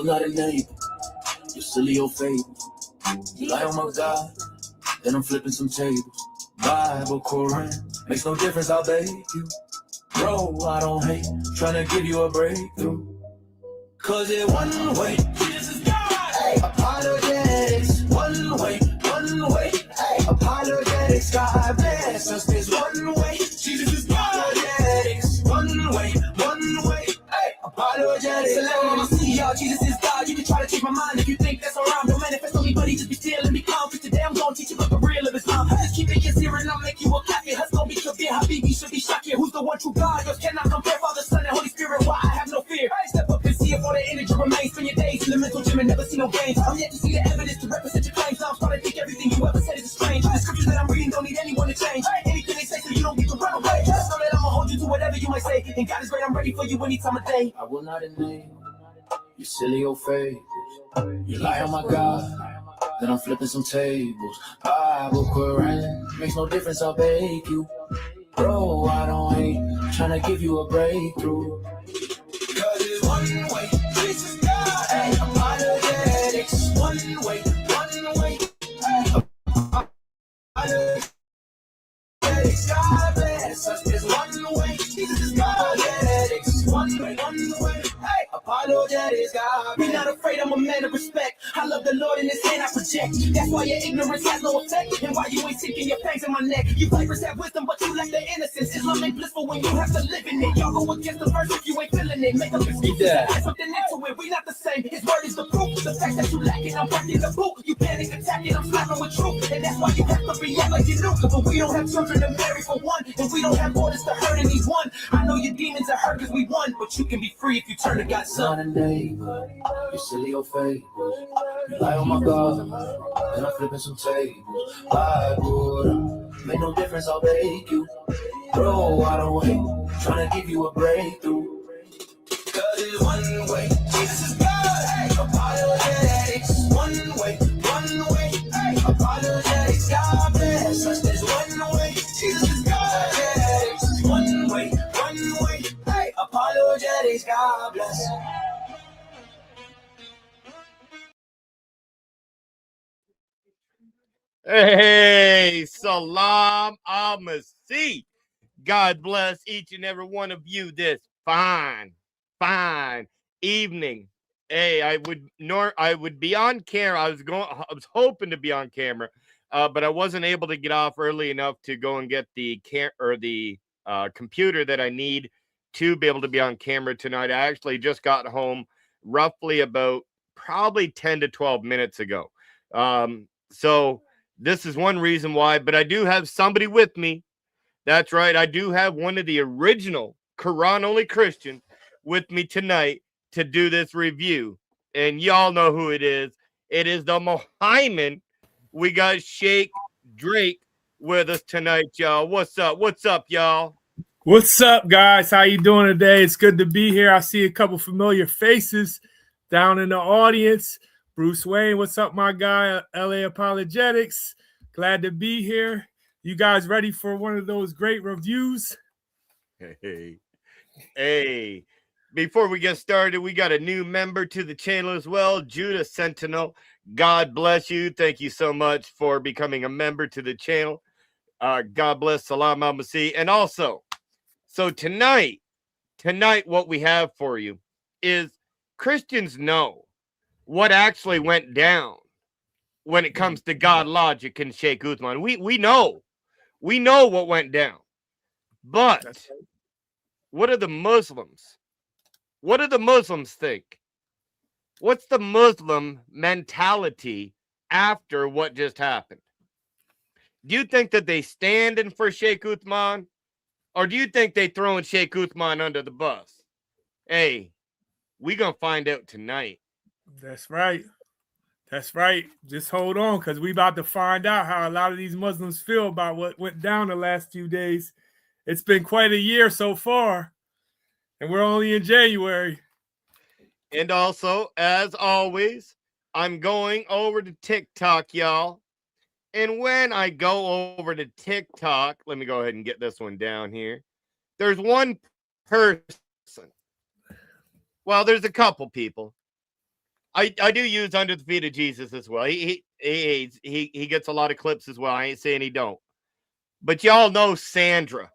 not a neighbor. You silly old fake. You lie on my God, then I'm flipping some tables. Bible, Quran, makes no difference, I'll bake you. Bro, I don't hate, trying to give you a breakthrough. Cause it one way, Jesus is God. Hey, apologetics, one way, hey, apologetics, God bless us. There's one way, Jesus is God. Apologetics, one way, hey, apologetics. So let me see y'all, Jesus is God. You can try to change my mind if you think that's around. Don't manifest on me, buddy, just be still and be calm. Cause today I'm gonna teach you about the real of Islam. Just keep it sincere and I'll make you a kafir. Hus gonna be Kabir, Habibi should be Shakir. Who's the one true God? Yours cannot compare, Father, Son, and Holy Spirit. Why I have no fear. Step up and see if all the energy remains. Spend your days in the mental gym and never see no gains. I'm yet to see the evidence to represent your claims. Now I'm starting to think everything you ever said is strange. The scriptures that I'm reading don't need anyone to change. Anything they say so you don't get to run away. Just know that I'ma hold you to whatever you might say. And God is great, I'm ready for you any time of day. I will not name you silly old fake. You lie on my God, then I'm flipping some tables. Bible, Quran, makes no difference, I'll bake you. Bro, I don't hate, trying to give you a breakthrough. Cause it's one way, Jesus God, hey, apologetics. One way, hey, apologetics. God bless us, there's one way, Jesus is God. Apologetics, one way, hey, apologetics, God. Be not afraid, I'm a man of respect. I love the Lord in his hand I project. That's why your ignorance has no effect. And why you ain't sinking your fangs in my neck. You vipers have wisdom, but you lack the innocence. Islam ain't blissful when you have to live in it. Y'all go against the verse if you ain't feeling it. Make up excuses, add something into it. We not the same, his word is the proof. The fact that you lack it, I'm breaking the boot. You panic, attacking, I'm slapping with truth. And that's why you have to react like you knew. But we don't have children to marry for one. And we don't have orders to hurt anyone. I know your demons are hurt cause we won. But you can be free if you turn to God's son. Not a neighbor, you silly old fake. You lie on my God, and I'm flipping some tables. Bible, make no difference, I'll bake you. Bro, I don't hate, trying to give you a breakthrough. Cause it's one way, Jesus is God, hey, apologetics. One way, hey, apologetics. God bless us, there's one way, Jesus is God. Apologetics. One way, hey, apologetics. God bless. Hey, salam alaikum. God bless each and every one of you this fine evening. Hey, I would be on camera. I was hoping to be on camera, but I wasn't able to get off early enough to go and get the computer that I need to be able to be on camera tonight. I actually just got home roughly about probably 10 to 12 minutes ago. So this is one reason why, but I do have somebody with me. That's right. I do have one of the original Quran-only Christians with me tonight to do this review. And y'all know who it is. It is the Mohammed. We got Sheikh Drake with us tonight, y'all. What's up? What's up, y'all? What's up, guys? How you doing today? It's good to be here. I see a couple familiar faces down in the audience. Bruce Wayne, what's up, my guy? LA Apologetics. Glad to be here. You guys ready for one of those great reviews? Hey. Before we get started, we got a new member to the channel as well, Judah Sentinel. God bless you. Thank you so much for becoming a member to the channel. God bless. Salam al-Masih. And also, so tonight, what we have for you is Christians know what actually went down when it comes to God Logic and Sheikh Uthman. We know what went down. But what do the Muslims think? What's the Muslim mentality after what just happened? Do you think that they standing for Sheikh Uthman? Or do you think they throwing Sheikh Uthman under the bus? Hey, we gonna find out tonight. That's right. That's right. Just hold on, because we about to find out how a lot of these Muslims feel about what went down the last few days. It's been quite a year so far, and we're only in January. And also, as always, I'm going over to TikTok, y'all. And when I go over to TikTok, let me go ahead and get this one down here. There's one person. Well, there's a couple people I do use Under the Feet of Jesus as well. He gets a lot of clips as well. I ain't saying he don't. But y'all know Sandra.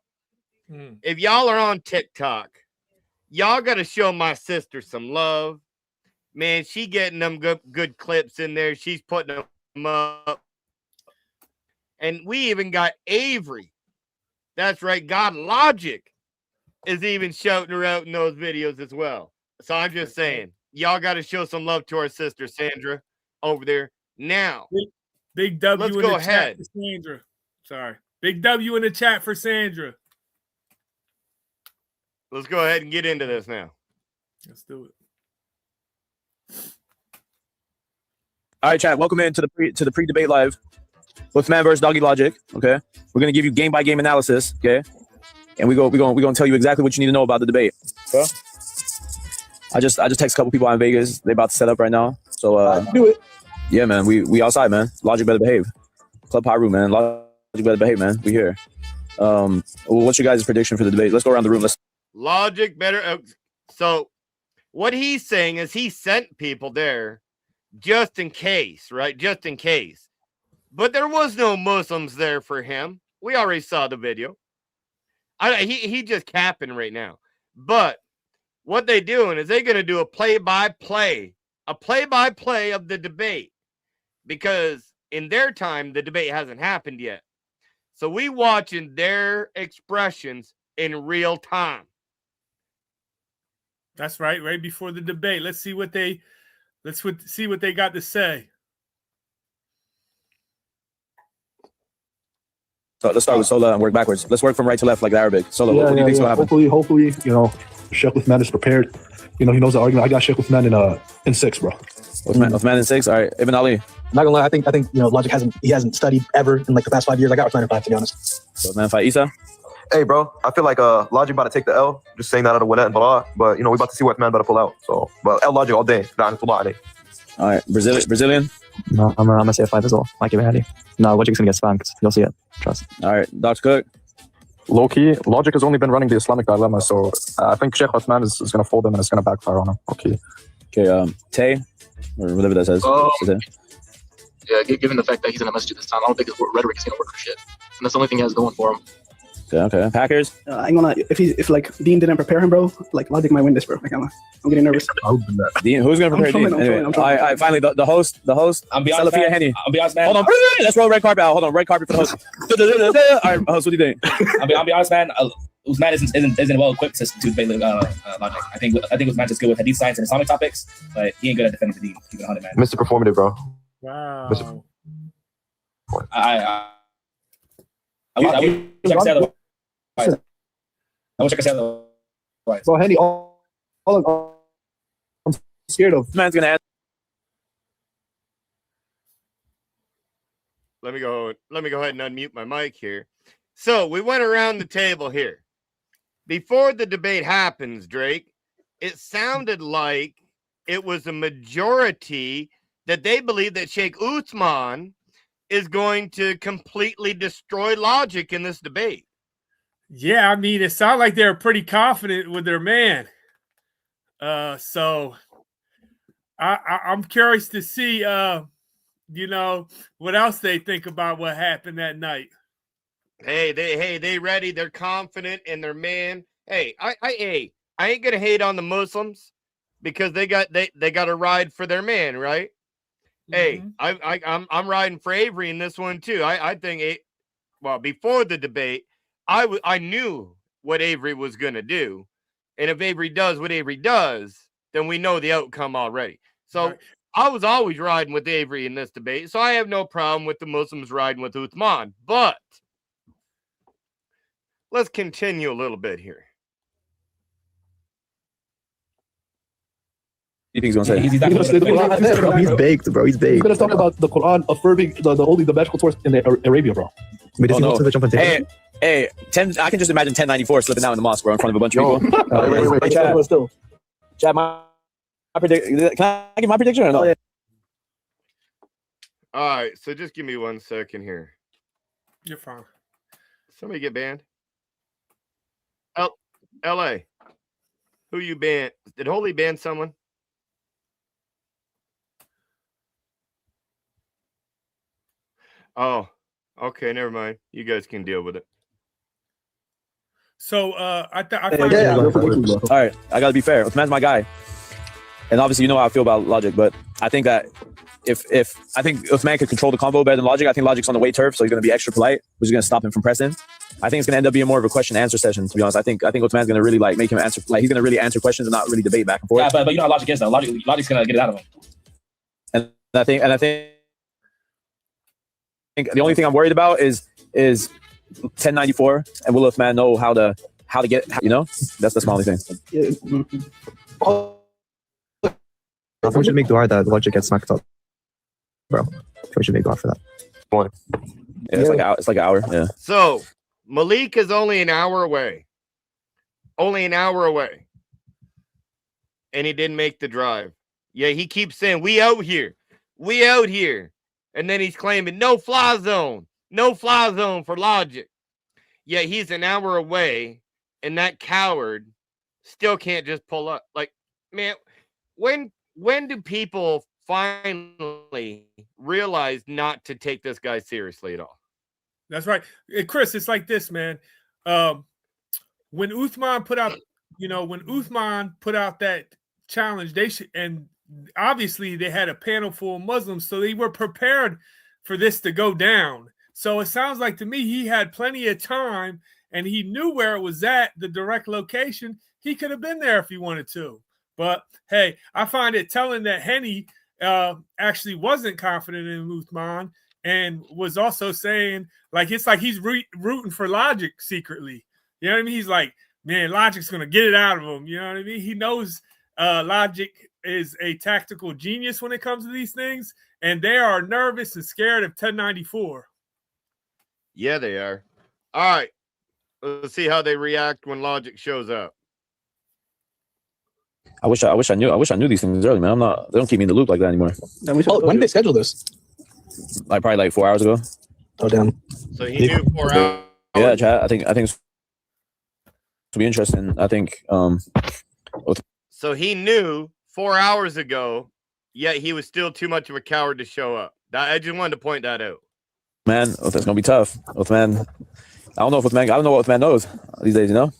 If y'all are on TikTok, y'all got to show my sister some love. Man, she getting them good clips in there. She's putting them up. And we even got Avery. That's right. God Logic is even shouting her out in those videos as well. So I'm just saying, y'all got to show some love to our sister Sandra over there. Now, big W let's in go the ahead. chat for Sandra. Sorry. Big W in the chat for Sandra. Let's go ahead and get into this now. Let's do it. All right, chat. Welcome into the pre-debate live. Uthman versus Doggy Logic. Okay, we're gonna give you game by game analysis. Okay, and we're gonna tell you exactly what you need to know about the debate. Okay. I just text a couple people out in Vegas. They about to set up right now. So do it. Yeah, man. We outside, man. Logic better behave. Club Pyro, man. Logic better behave, man. We here. What's your guys' prediction for the debate? Let's go around the room. Logic better. So what he's saying is he sent people there just in case, right? Just in case. But there was no Muslims there for him. We already saw the video. He just capping right now. But what they doing is they're going to do a play-by-play of the debate. Because in their time, the debate hasn't happened yet. So we watching their expressions in real time. That's right. Right before the debate. Let's see what they got to say. So let's start with Sola and work backwards. Let's work from right to left like the Arabic. Sola, what do you think's gonna happen? Hopefully, Sheikh Uthman is prepared. He knows the argument. I got Sheikh Uthman in 6, bro. Uthman in 6. All right, Ibn Ali. I'm not gonna lie. I think Logic hasn't studied ever in like the past 5 years. I got Uthman in 5, to be honest. So Uthman fight Isa. Hey, bro, I feel like Logic about to take the L. Just saying that out of Winnet and Bara. But, we about to see what Uthman about to pull out. So, but L Logic all day. All right, Brazilian. No, I'm gonna say a 5 as well. Like Ibn Ali. No, Logic's gonna get spammed. You'll see it. Trust. All right, Dr. Cook. Low key, Logic has only been running the Islamic dilemma, so I think Sheikh Uthman is going to fold him and it's going to backfire on him. Okay, Tay, or whatever that says. Yeah, given the fact that he's in a masjid this time, I don't think his rhetoric is going to work for shit. And that's the only thing he has going for him. Okay. Packers. I ain't gonna if Dean didn't prepare him, bro. Like Logic might win this, bro. Like I'm getting nervous. Dean, who's gonna prepare Dean? Anyway, all right, finally the host. I'm be honest, man. Hold on, let's roll red carpet out. Hold on, red carpet for the host. All right, host, what do you think? I'll be honest, man. Uthman isn't well equipped to debate Logic. I think Uthman is good with hadith science and Islamic topics, but he ain't good at defending the Deen. Keep it 100, man. Mr. Performative, bro. Wow. I wish I could say otherwise. I wish I could say otherwise. Bro, Henny, all I'm scared of. Man's gonna ask. Let me go ahead and unmute my mic here. So we went around the table here. Before the debate happens, Drake, it sounded like it was a majority that they believe that Sheikh Uthman is going to completely destroy Logic in this debate. Yeah, I mean, it sounded like they were pretty confident with their man. So I'm curious to see, what else they think about what happened that night. Hey, they ready. They're confident in their man. Hey, I ain't gonna hate on the Muslims because they got a ride for their man, right? Mm-hmm. Hey, I'm riding for Avery in this one too. I think before the debate, I knew what Avery was gonna do, and if Avery does what Avery does, then we know the outcome already. So right. I was always riding with Avery in this debate, so I have no problem with the Muslims riding with Uthman. But let's continue a little bit here. You think he's gonna say? He's baked, bro. He's baked. He's gonna talk about the Quran affirming the only the magical source in Arabia, bro. Hey, 10. I can just imagine 1094 slipping out in the mosque, bro, in front of a bunch of people. Wait. Chad, my prediction. Can I give my prediction or no? Yeah. All right, so just give me 1 second here. You're fine. Somebody get banned. LA. Who you banned? Did Holy ban someone? Oh, okay, never mind. You guys can deal with it. So I find All right, I gotta be fair. Uthman's my guy, and obviously you know how I feel about Logic, but I think that if I think Uthman could control the convo better than Logic, I think Logic's on the weight turf, so he's gonna be extra polite, which is gonna stop him from pressing. I think it's gonna end up being more of a question answer session. To be honest, I think Uthman's gonna really like make him answer, like he's gonna really answer questions and not really debate back and forth. Yeah, but you know how Logic is though. Logic's gonna get it out of him. And I think the only thing I'm worried about is 1094, and will Uthman know how to get, you know? That's my only thing. We should make dua that Logic gets knocked up, bro. We should make dua for that. Yeah, it's like an hour. Yeah. So Malik is only an hour away. Only an hour away. And he didn't make the drive. Yeah, he keeps saying, we out here. We out here. And then he's claiming no fly zone. No fly zone for Logic. Yeah, he's an hour away. And that coward still can't just pull up. Like, man, when do people finally realize not to take this guy seriously at all? That's right. Hey, Chris, it's like this, man. When Uthman put out, that challenge, and obviously they had a panel full of Muslims, so they were prepared for this to go down. So it sounds like to me he had plenty of time and he knew where it was at, the direct location. He could have been there if he wanted to. But hey, I find it telling that Henny actually wasn't confident in Uthman and was also saying, like, it's like he's rooting for Logic secretly. You know what I mean? He's like, man, Logic's going to get it out of him. You know what I mean? He knows Logic is a tactical genius when it comes to these things, and they are nervous and scared of 1094. Yeah, they are. All right. Let's see how they react when Logic shows up. I wish I knew these things early, man. They don't keep me in the loop like that anymore. When did they schedule this? Like probably like 4 hours ago. Oh damn. So he knew 4 hours. Yeah, chat. I think it's to be interesting. I think so he knew 4 hours ago, yet he was still too much of a coward to show up. I just wanted to point that out. Man, that's gonna be tough. Uthman, I don't know what Uthman knows these days, you know?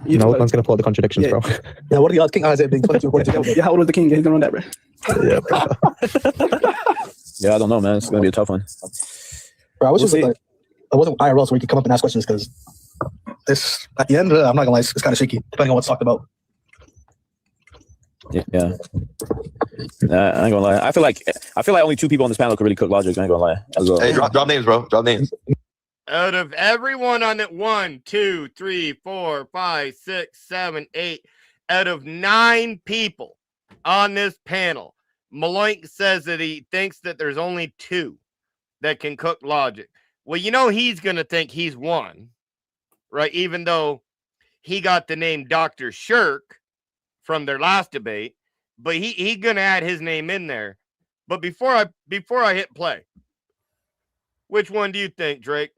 Uthman's gonna pull out the contradictions, bro. Yeah, what are the odds? King Isaiah being 22 according to Yeah, how old was the king? He's gonna run that, bro. Yeah, I don't know, man. It's gonna be a tough one. Bro, I wish it wasn't IRL so we could come up and ask questions, because this at the end, I'm not gonna lie, it's kind of shaky, depending on what's talked about. Yeah. I ain't gonna lie. I feel like only 2 people on this panel could really cook Logic. I ain't gonna lie. As well. Hey, drop names, bro. Drop names. Out of everyone on it, 1, 2, 3, 4, 5, 6, 7, 8, out of 9 people on this panel, Maloink says that he thinks that there's only 2 that can cook Logic. Well, you know he's gonna think he's one, right? Even though he got the name Dr. Shirk from their last debate, but he gonna add his name in there. But before I hit play, which one do you think, Drake?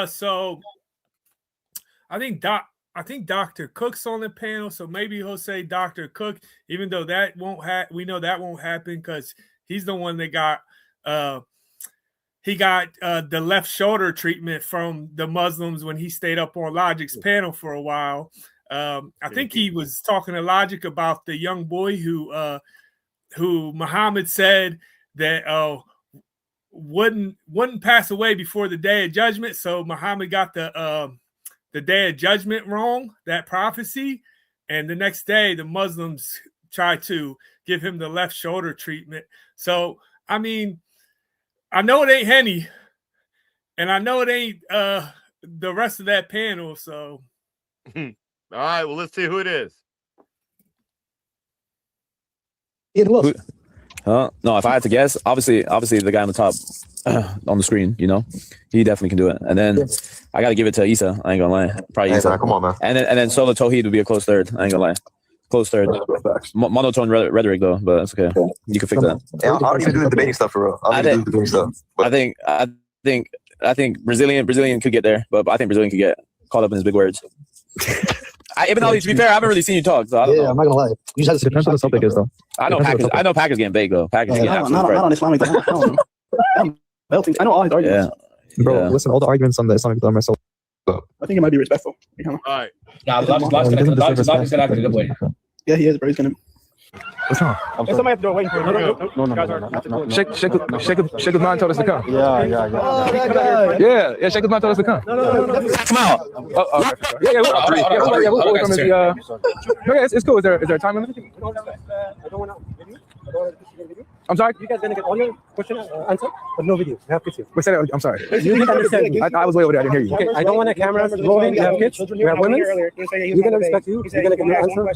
So I think Dr. Cook's on the panel, so maybe he'll say Dr. Cook, even though that won't we know that won't happen because he's the one that got the left shoulder treatment from the Muslims when he stayed up on Logic's panel for a while. I think he was talking to Logic about the young boy who Muhammad said that wouldn't pass away before the day of judgment. So Muhammad got the day of judgment wrong, that prophecy, and the next day the Muslims tried to give him the left shoulder treatment. So I mean, I know it ain't Henny, and I know it ain't the rest of that panel. So all right, well, let's see who it is. No, if I had to guess, obviously the guy on the top on the screen, you know, he definitely can do it. And then I got to give it to Issa. I ain't gonna lie, probably Issa. Man, come on, man. And then Solo Tawheed would be a close third. I ain't gonna lie, close third. Monotone rhetoric though, but that's okay. You can fix that. Yeah, I don't even do the debating stuff for real. I think Brazilian could get there, but I think Brazilian could get caught up in his big words. Even though, to be fair, I haven't really seen you talk, so I don't know. I'm not gonna lie. You just depends on the topic is though. I know Packers getting baked though. Packers getting not on Islamic. I'm melting. I know all his arguments. Bro, listen, all the arguments on the Islamic dilemma are so. I think it might be respectful. All right. Nah, Logic's gonna act a good boy. Yeah, he is, bro. He's gonna. What's wrong? There's somebody at the door waiting for him. No. Sheikh Uthman told us to come. Yeah. Oh, that guy. Yeah, Sheikh Uthman told us to come. No. Come out. It's cool. Is there a time limit? I don't want to. I'm sorry? You guys gonna get all your question answered, but no video. You have kids here. Wait, say that. I'm sorry. You need to understand me. I was way over there. I didn't hear you. Okay, I don't want a camera rolling. You have kids. You have women. You're gonna respect you. You're gonna get your answer.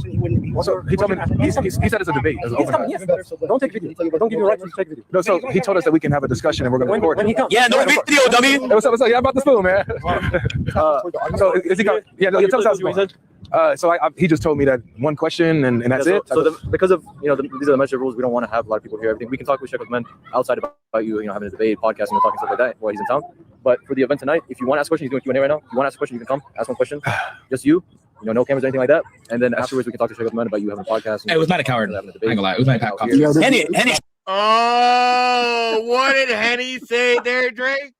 Also, he told me he said it's a debate. It's open. Yes, don't take video. Don't give you the right to take video. No, so he told us that we can have a discussion and we're gonna record. When he comes. Yeah, no video, dummy. Hey, what's up? Yeah, about the spoon, man. So is he coming? Yeah, no, tell us how it's going. So he just told me that one question and that's it. So because of these are the membership rules, we don't want to have a lot of people here. Everything we can talk with Sheikh Uthman outside about you, having a debate, podcasting, talking stuff like that while he's in town. But for the event tonight, if you want to ask a question, he's doing Q&A right now. If you want to ask a question, you can come ask one question. Just you. No cameras or anything like that. And then afterwards, we can talk to Sheikh Uthman about you having a podcast. Hey, Uthman a coward. I ain't gonna lie. Uthman a coward. Henny. Oh, what did Henny say there, Drake?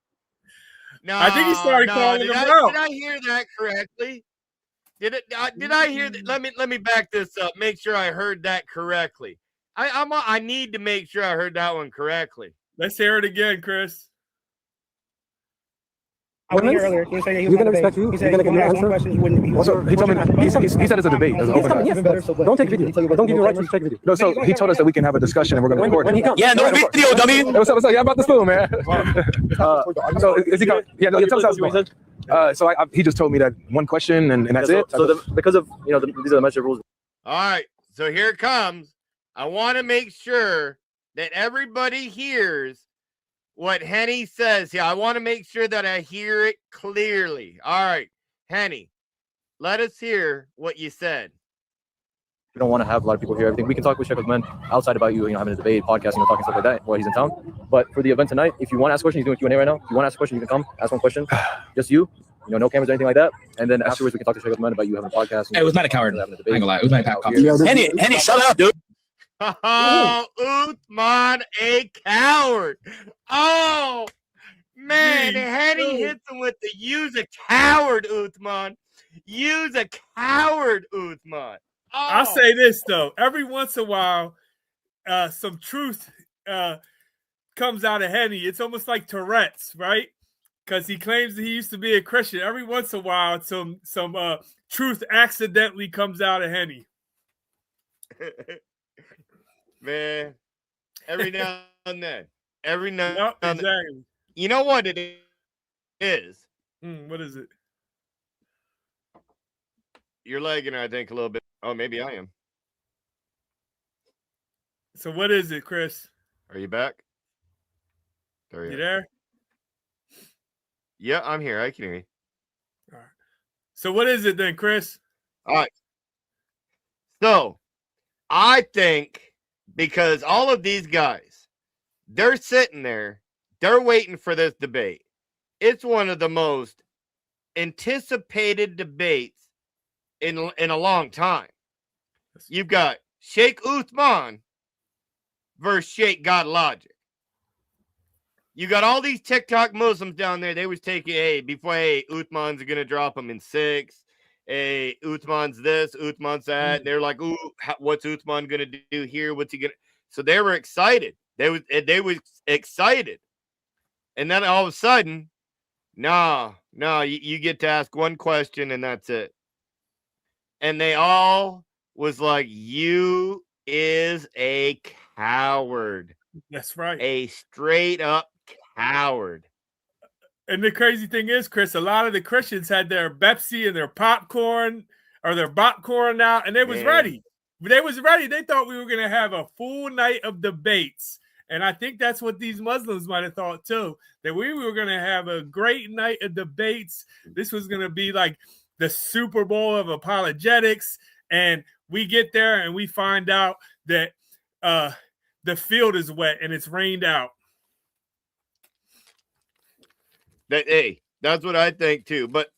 No, I think he started calling him out. Did I hear that correctly? Did I hear that? Let me back this up. Make sure I heard that correctly. I need to make sure I heard that one correctly. Let's hear it again, Chris. You're gonna respect you. You're gonna get your answer. Also, he told me he said it's a debate. It's open. Yes, don't take video. Don't give you the right to take video. No, so he told us that we can have a discussion and we're gonna record. When he comes. Yeah, no video, dummy. Hey, what's up? Yeah, about the spoon, man. So is he coming? Yeah, no, tell us how it's going. So he just told me that one question and that's it. So because of these are the membership rules. All right, so here it comes. I want to make sure that everybody hears what Henny says here. I want to make sure that I hear it clearly. All right, Henny, let us hear what you said. We don't want to have a lot of people here. Everything we can talk with Sheikh Uthman outside about you, having a debate, podcasting, talking stuff like that while he's in town. But for the event tonight, if you want to ask a question, he's doing Q&A right now. If you want to ask a question, you can come ask one question. Just you. No cameras or anything like that. And then afterwards, we can talk to Sheikh Uthman about you having a podcast. Hey, Uthman a coward. I ain't gonna lie. Uthman a coward. Henny, shut up, dude. Oh, Uthman a coward. Oh, man. Henny hits him with the use a coward, Uthman. Use a coward, Uthman. Oh. I'll say this, though. Every once in a while, some truth comes out of Henny. It's almost like Tourette's, right? Because he claims that he used to be a Christian. Every once in a while, some truth accidentally comes out of Henny. Man, every now and then. Every now Yep, and then. exactly. You know what it is? What is it? You're lagging, I think, a little bit. Oh, maybe I am. So what is it, Chris? Are you back? There You there? Yeah, I'm here. I can hear you. All right. So what is it then, Chris? All right. So I think because all of these guys, they're sitting there, they're waiting for this debate. It's one of the most anticipated debates in a long time. You've got Sheikh Uthman versus Sheikh God Logic. You got all these TikTok Muslims down there. They was taking, Uthman's going to drop him in 6. Hey, Uthman's this, Uthman's that. And they're like, ooh, what's Uthman going to do here? What's he going to? So they were excited. They was excited. And then all of a sudden, no, you get to ask one question and that's it. And they all was like, you is a coward. That's right. A straight up coward. And the crazy thing is, Chris, a lot of the Christians had their Pepsi and their popcorn or their popcorn out, and they was ready. They was ready. They thought we were going to have a full night of debates. And I think that's what these Muslims might have thought too, that we were going to have a great night of debates. This was going to be like the Super Bowl of apologetics. And we get there and we find out that the field is wet and it's rained out. That's what I think too. But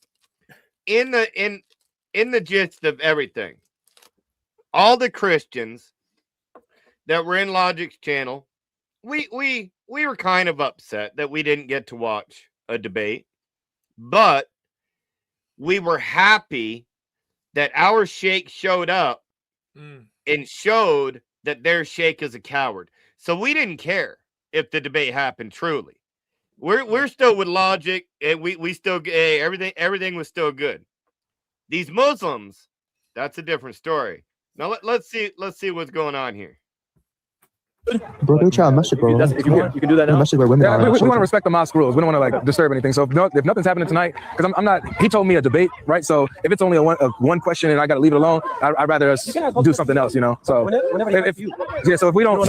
in the gist of everything, all the Christians that were in Logic's channel, we we were kind of upset that we didn't get to watch a debate, but we were happy that our sheikh showed up and showed that their sheikh is a coward. So we didn't care if the debate happened truly. We're still with logic, and we still everything was still good. These Muslims, that's a different story. Now let's see what's going on here. Bro, go try a message, bro. If you want, you can do that now. Message, bro. we want to respect the mosque rules. We don't want to like disturb anything. So if nothing's happening tonight, because I'm not. He told me a debate, right? So if it's only a one question and I got to leave it alone, I'd rather us do something else, you know. So so if we don't,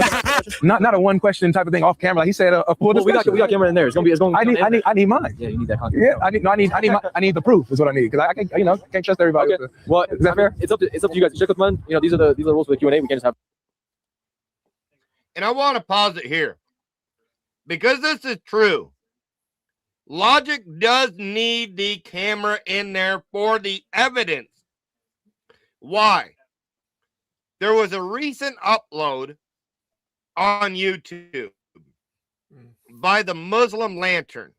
not a one question type of thing off camera. Like he said a full discussion. We got camera in there. It's gonna be. I need mine. Yeah, you need that content. Yeah, I need the proof is what I need because I can't trust everybody. Okay. Well, is that fair? It's up to you guys. Check with men. You know, these are the rules for the Q&A. We can't just have. And I want to pause it here because this is true. Logic does need the camera in there for the evidence. Why? There was a recent upload on YouTube by the Muslim Lantern.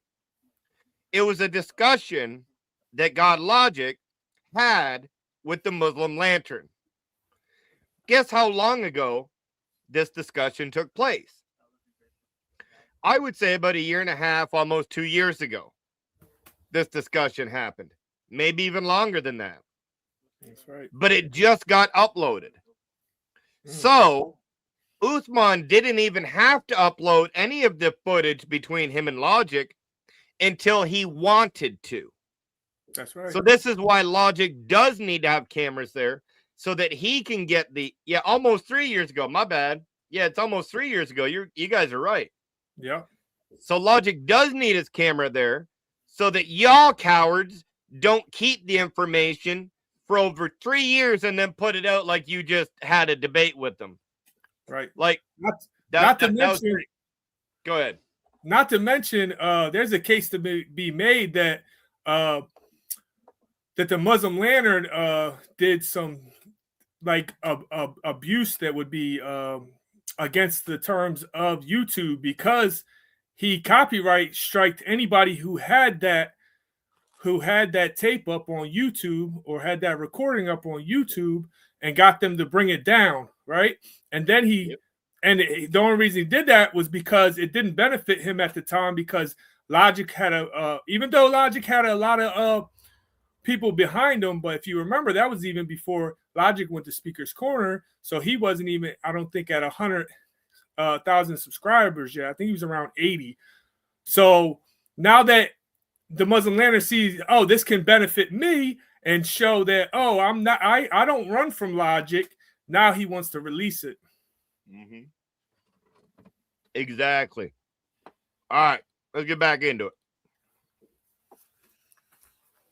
It was a discussion that God Logic had with the Muslim Lantern. Guess how long ago this discussion took place? I would say about 1.5 years, almost 2 years ago. This discussion happened. Maybe even longer than that. That's right. But it just got uploaded. So Uthman didn't even have to upload any of the footage between him and Logic until he wanted to. That's right. So this is why Logic does need to have cameras there, so that he can get almost 3 years ago. My bad. Yeah, it's almost 3 years ago. You guys are right. Yeah. So Logic does need his camera there so that y'all cowards don't keep the information for over 3 years and then put it out like you just had a debate with them. Right. Like not to mention, go ahead. Not to mention, there's a case to be made that that the Muslim Lantern did some abuse that would be against the terms of YouTube because he copyright striked anybody who had that tape up on YouTube or had that recording up on YouTube and got them to bring it down, right? And then the only reason he did that was because it didn't benefit him at the time because Logic had even though Logic had a lot of people behind him, but if you remember, that was even before Logic went to Speaker's Corner, so he wasn't even, I don't think, at 100,000 subscribers yet. I think he was around 80. So now that the Muslim Lantern sees, oh, this can benefit me, and show that, oh, I don't run from Logic. Now he wants to release it. Mm-hmm. Exactly. All right, let's get back into it.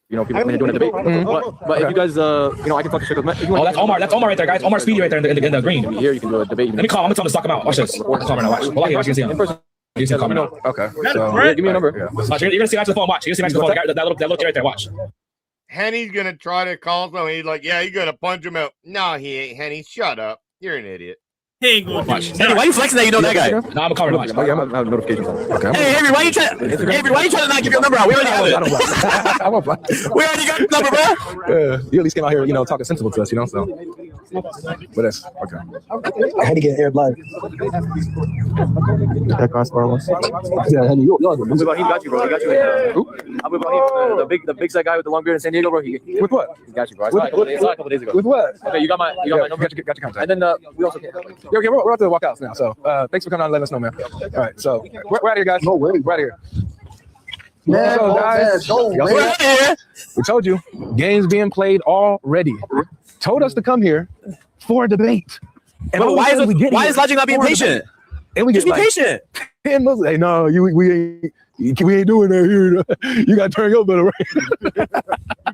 You know, people doing a debate. But if you guys, I can talk to Sheikh Uthman. Oh, that's Omar. That's Omar right there, guys. Omar Speedy right there in the green. Here, you can do a debate. Let me call him. I'm going to talk him out. Watch this. Watch right now. Watch. You can see him. You can see him coming out. Okay. So, give me a number. Watch, you're going to see next to the phone. Watch. You're going to see next to the phone. That little kid right there. Watch. Henny's going to try to call someone. He's like, yeah, you're going to punch him out. No, he ain't. Henny, shut up. You're an idiot. He ain't going to watch. Henry, why you flexing that you know that guy? No, I'm calling him. I have notifications on. Okay. Hey, Henry, why you trying to not give your number out? We already have it. I won't block. We already got your number, bro. You at least came out here, talking sensible to us, so. But that's okay. I had to get aired live. That crossbar was. Yeah, Henry, Abu Bahim got you, bro. He got you. Who? Abu Bahim, the big set guy with the long beard in San Diego, bro. With what? He got you, bro. I saw it a couple days ago. With what? Okay, you got my number. Got your contact. And then we also. Okay, we're about to walk out now. So thanks for coming on and letting us know, man. All right, so we're out of here, guys. No way. We're out of here. Man, so, guys, we told you, games being played already. Told us to come here for a debate. And why is Logic not being patient? And we just get be patient. Hey, no, we ain't doing that here. You got to turn your better right.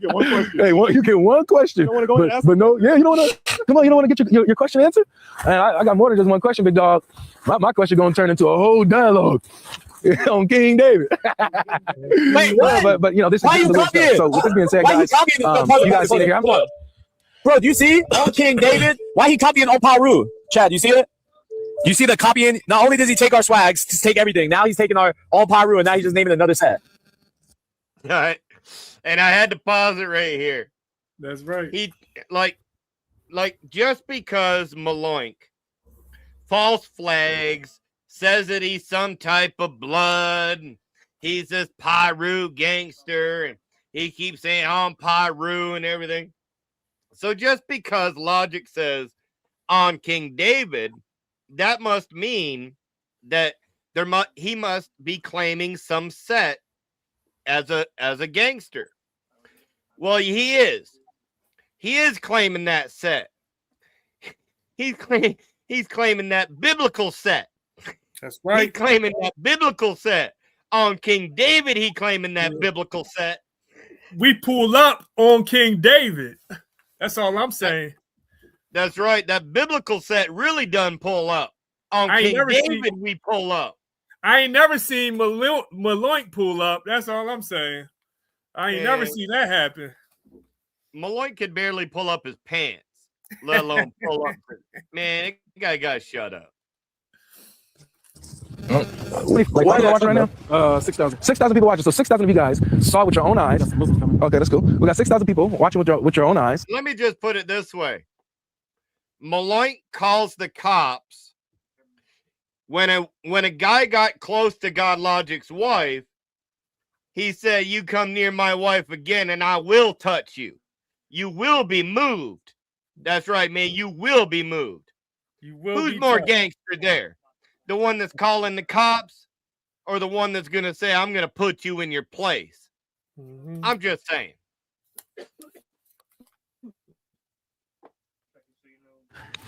You get one question. Hey, you get one question. You don't want to go and ask but no, yeah, you don't want to. Come on, you don't want to get your question answered. And I got more than just one question, big dog. My question going to turn into a whole dialogue on King David. Wait, what? But this why is you copying? So with this being said, guys, you guys see it here. Bro, do you see on King David? Why he copying on Paru? Chad, you see it? You see the copying? Not only does he take our swags, just take everything. Now he's taking our all Pyru, and now he's just naming another set. All right. And I had to pause it right here. That's right. He like just because Maloink false flags, says that he's some type of blood, and he's this Pyru gangster, and he keeps saying I'm Pyru and everything. So just because Logic says on King David, that must mean that he must be claiming some set as a gangster. Well, he is. He is claiming that set. He's claiming that biblical set. That's right. He's claiming that biblical set. On King David, he claiming that biblical set. We pull up on King David. That's all I'm saying. That's right. That biblical set really done pull up. On King David, we pull up. I ain't never seen Maloink pull up. That's all I'm saying. I ain't never seen that happen. Maloink could barely pull up his pants, let alone pull up. Man, that guy got shut up. Like, what are you watching right now? 6,000. 6,000 people watching. So 6,000 of you guys saw it with your own eyes. Okay, that's cool. We got 6,000 people watching with your own eyes. Let me just put it this way. Maloink calls the cops when a guy got close to God Logic's wife. He said, "You come near my wife again, and I will touch you. You will be moved." That's right, man. You will be moved. You will. Who's more gangster there? The one that's calling the cops, or the one that's gonna say, "I'm gonna put you in your place"? Mm-hmm. I'm just saying.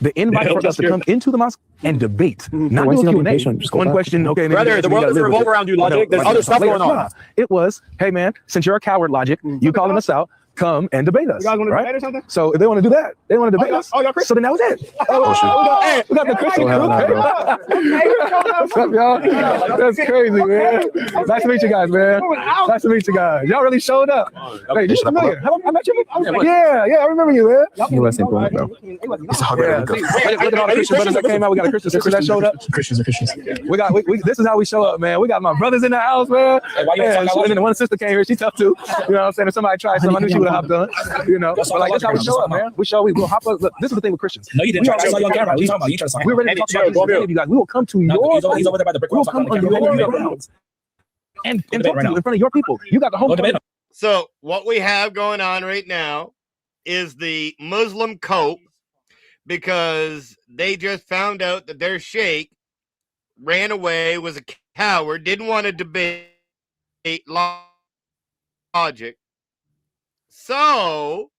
The invite for us to come into the mosque and debate, not do Q&A. Just one question, okay. Brother, the world doesn't revolve around you, Logic. There's other stuff going on. It was, hey man, since you're a coward, Logic, you calling us out, come and debate us. You guys want to debate or something? So if they want to do that, they want to debate us. So then that was it. We got the Christian group. What's up, y'all? That's crazy, man. Nice to meet you guys, man. Nice to meet you guys. Y'all really showed up. Hey, you familiar? I met you. Yeah, I remember you, man. It's a look at all the Christian brothers that came out. We got a Christian sister that showed up. Christians. We got. This is how we show up, man. We got my brothers in the house, man. And then one sister came here. She tough too. You know what I'm saying? If somebody tried something, I knew she would have hopped on. You know, but like that's how we show up, man. We will hop up. Look, this is the thing with Christians. No, you didn't. I saw you on camera. What are you talking about? You tried to sign. We're ready to talk about this with you guys. We will come to your. He's over there by the brick wall. We'll come on your grounds and talk to you in front of your people. You got the whole. So what we have going on right now is the Muslim cope, because they just found out that their sheikh ran away, was a coward, didn't want to debate Logic. So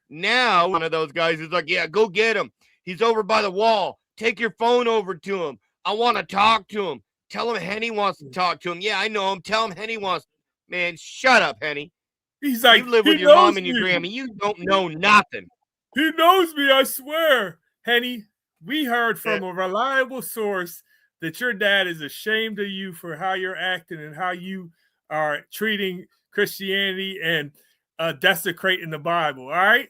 now one of those guys is like, yeah, go get him. He's over by the wall. Take your phone over to him. I want to talk to him. Tell him Henny wants to talk to him. Yeah, I know him. Tell him Henny wants. Man, shut up, Henny. He's like, you live with your mom and your grandma. You don't know nothing. He knows me, I swear. Henny, we heard from a reliable source that your dad is ashamed of you for how you're acting and how you are treating Christianity and desecrating the Bible, all right?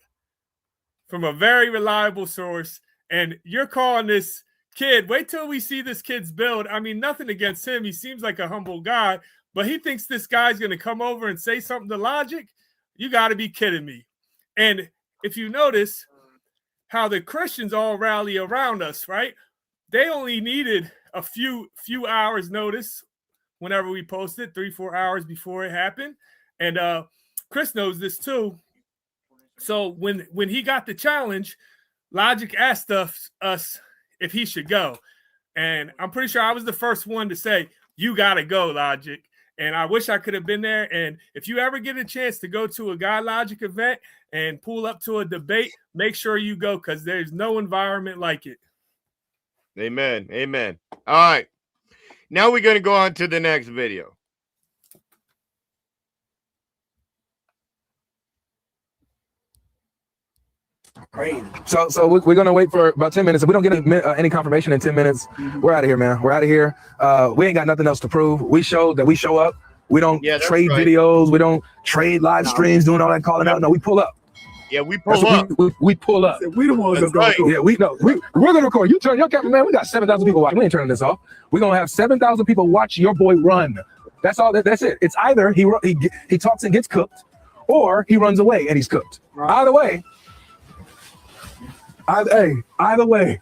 From a very reliable source. And you're calling this kid, wait till we see this kid's build. I mean, nothing against him. He seems like a humble guy, but he thinks this guy's going to come over and say something to Logic. You got to be kidding me. And if you notice how the Christians all rally around us, right? They only needed a few hours notice whenever we posted, 3-4 hours before it happened. And Chris knows this too. So when he got the challenge, Logic asked us if he should go. And I'm pretty sure I was the first one to say, you got to go, Logic. And I wish I could have been there. And if you ever get a chance to go to a God Logic event and pull up to a debate, make sure you go, because there's no environment like it. Amen. Amen. All right. Now we're going to go on to the next video. So we're gonna wait for about 10 minutes. If we don't get any confirmation in 10 minutes, we're out of here, man. We're out of here. We ain't got nothing else to prove. We showed that we show up. We don't trade videos. We don't trade live streams, doing all that calling out. No, we pull up. Yeah, we pull up. We pull up. We the ones that's going to Yeah, we're gonna record. You turn your camera, man. We got 7,000 people watching. We ain't turning this off. We're gonna have 7,000 people watch your boy run. That's all. That's it. It's either he talks and gets cooked, or he runs away and he's cooked. Either way. Either way.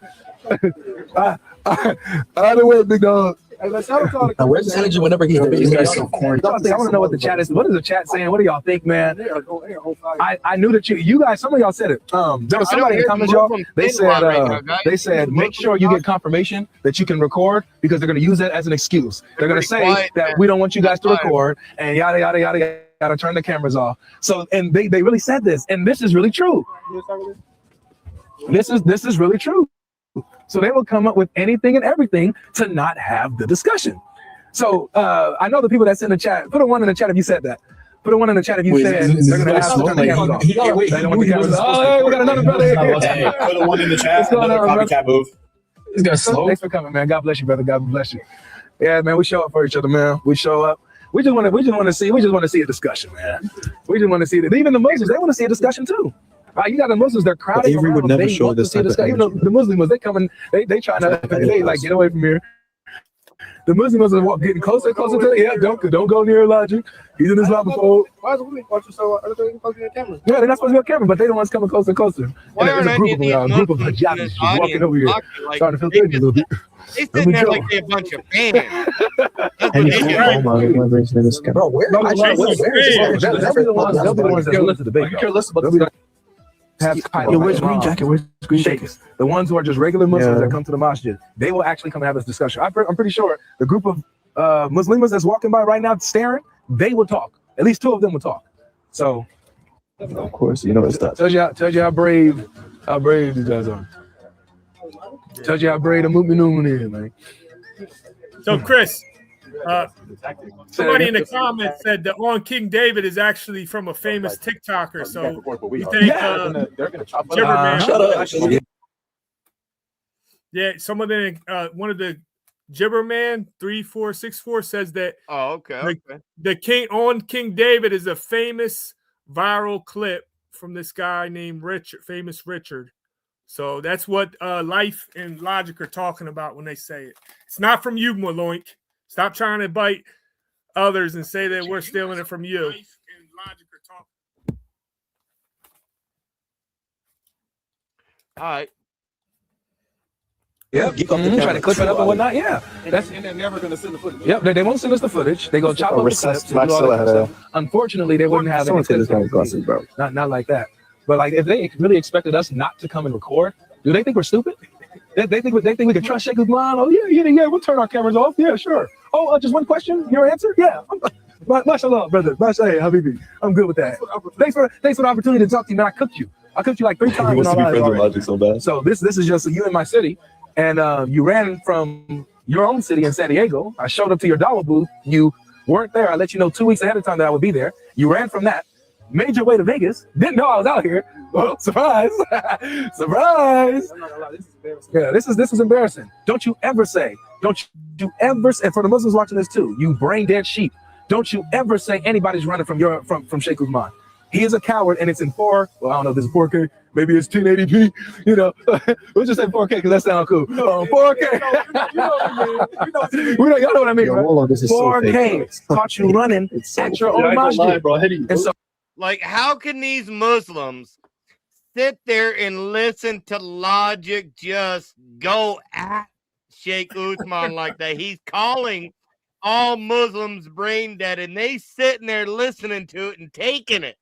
Either way, big dog. Hey, let's have a call. Where's the energy whenever he's debating? I want to know what the chat is. What is the chat saying? What do y'all think, man? I knew that you guys, some of y'all said it. There was somebody in the comments, y'all. They said make sure you get confirmation that you can record because they're going to use that as an excuse. They're going to say that we don't want you guys to record and yada yada yada yada. Turn the cameras off. So and they really said this, and this is really true. This is really true. So they will come up with anything and everything to not have the discussion. So I know the people that's in the chat. Put a 1 in the chat if you said that. Put a 1 in the chat if you said they're going to have to turn the cameras off. They don't want the cameras off. Oh, hey, we got another brother here. Put a 1 in the chat. Another copycat move. This guy's slow. Thanks for coming, man. God bless you, brother. God bless you. Yeah, man. We show up for each other, man. We show up. We just want to see a discussion, man. We just want to see that. Even the Muslims, they want to see a discussion too. You got the Muslims, they're crowding around. Would never show this type of the Muslims, they coming, they trying to, they like, get away from here. The Muslims are getting closer and closer to, don't go near Logic. He's in his Islamophobia. Why is we watching so are they supposed to be on camera? Yeah, they're not supposed to be on camera, but they're the ones coming closer and closer. Why there's a group of hijabis walking over here, starting to feel things a little bit. They sitting there like they're a bunch of fans. Bro, where? They'll be the ones that listen to debate. Where's Green Jacket? Where's Green Jacket? The ones who are just regular Muslims that come to the masjid, they will actually come and have this discussion. I'm pretty sure the group of Muslims that's walking by right now staring, they will talk. At least 2 of them will talk. So, of course, you know it's that. Tells you how brave these guys are. Tells you how brave the movement is, man. So, Chris, somebody in the comments said that on King David is actually from a famous TikToker. So you think Jibberman? Shut up. Yeah, some of them, one of the Jibberman 3464 says that. Oh, okay. The King David is a famous viral clip from this guy named famous Richard. So that's what Life and Logic are talking about when they say it. It's not from you, Maloink. Stop trying to bite others and say that we're stealing it from you. All right. Yeah, try to clip it up and whatnot. Yeah, and they're never going to send the footage. Yep, they won't send us the footage. They go chop up the clips. Unfortunately, they wouldn't have any clips. Bro. Not like that. But like, if they really expected us not to come and record, do they think we're stupid? They think we can trust Sheikh Uthman? Oh yeah, we'll turn our cameras off. Yeah, sure. Oh, just one question. Your answer? Yeah. Mashallah, brother. Mashallah, Habibi. I'm good with that. Thanks for the opportunity to talk to you, man. I cooked you like 3 times. So this is just you in my city, and you ran from your own city in San Diego. I showed up to your dollar booth. You weren't there. I let you know 2 weeks ahead of time that I would be there. You ran from that. Made your way to Vegas. Didn't know I was out here. Well, surprise! Surprise! I'm not gonna lie, this is embarrassing. Yeah, this is embarrassing. Don't you ever say, and for the Muslims watching this too, you brain dead sheep. Don't you ever say anybody's running from Sheikh Uthman. He is a coward, and it's in 4. Well, I don't know if this is 4K. Maybe it's 1080p. You know, we'll just say 4K because that sounds cool. 4K. Y'all know what I mean, right? 4K caught you running at your own masjid. And so. Like, how can these Muslims sit there and listen to Logic just go at Sheikh Uthman like that? He's calling all Muslims brain dead, and they sitting there listening to it and taking it.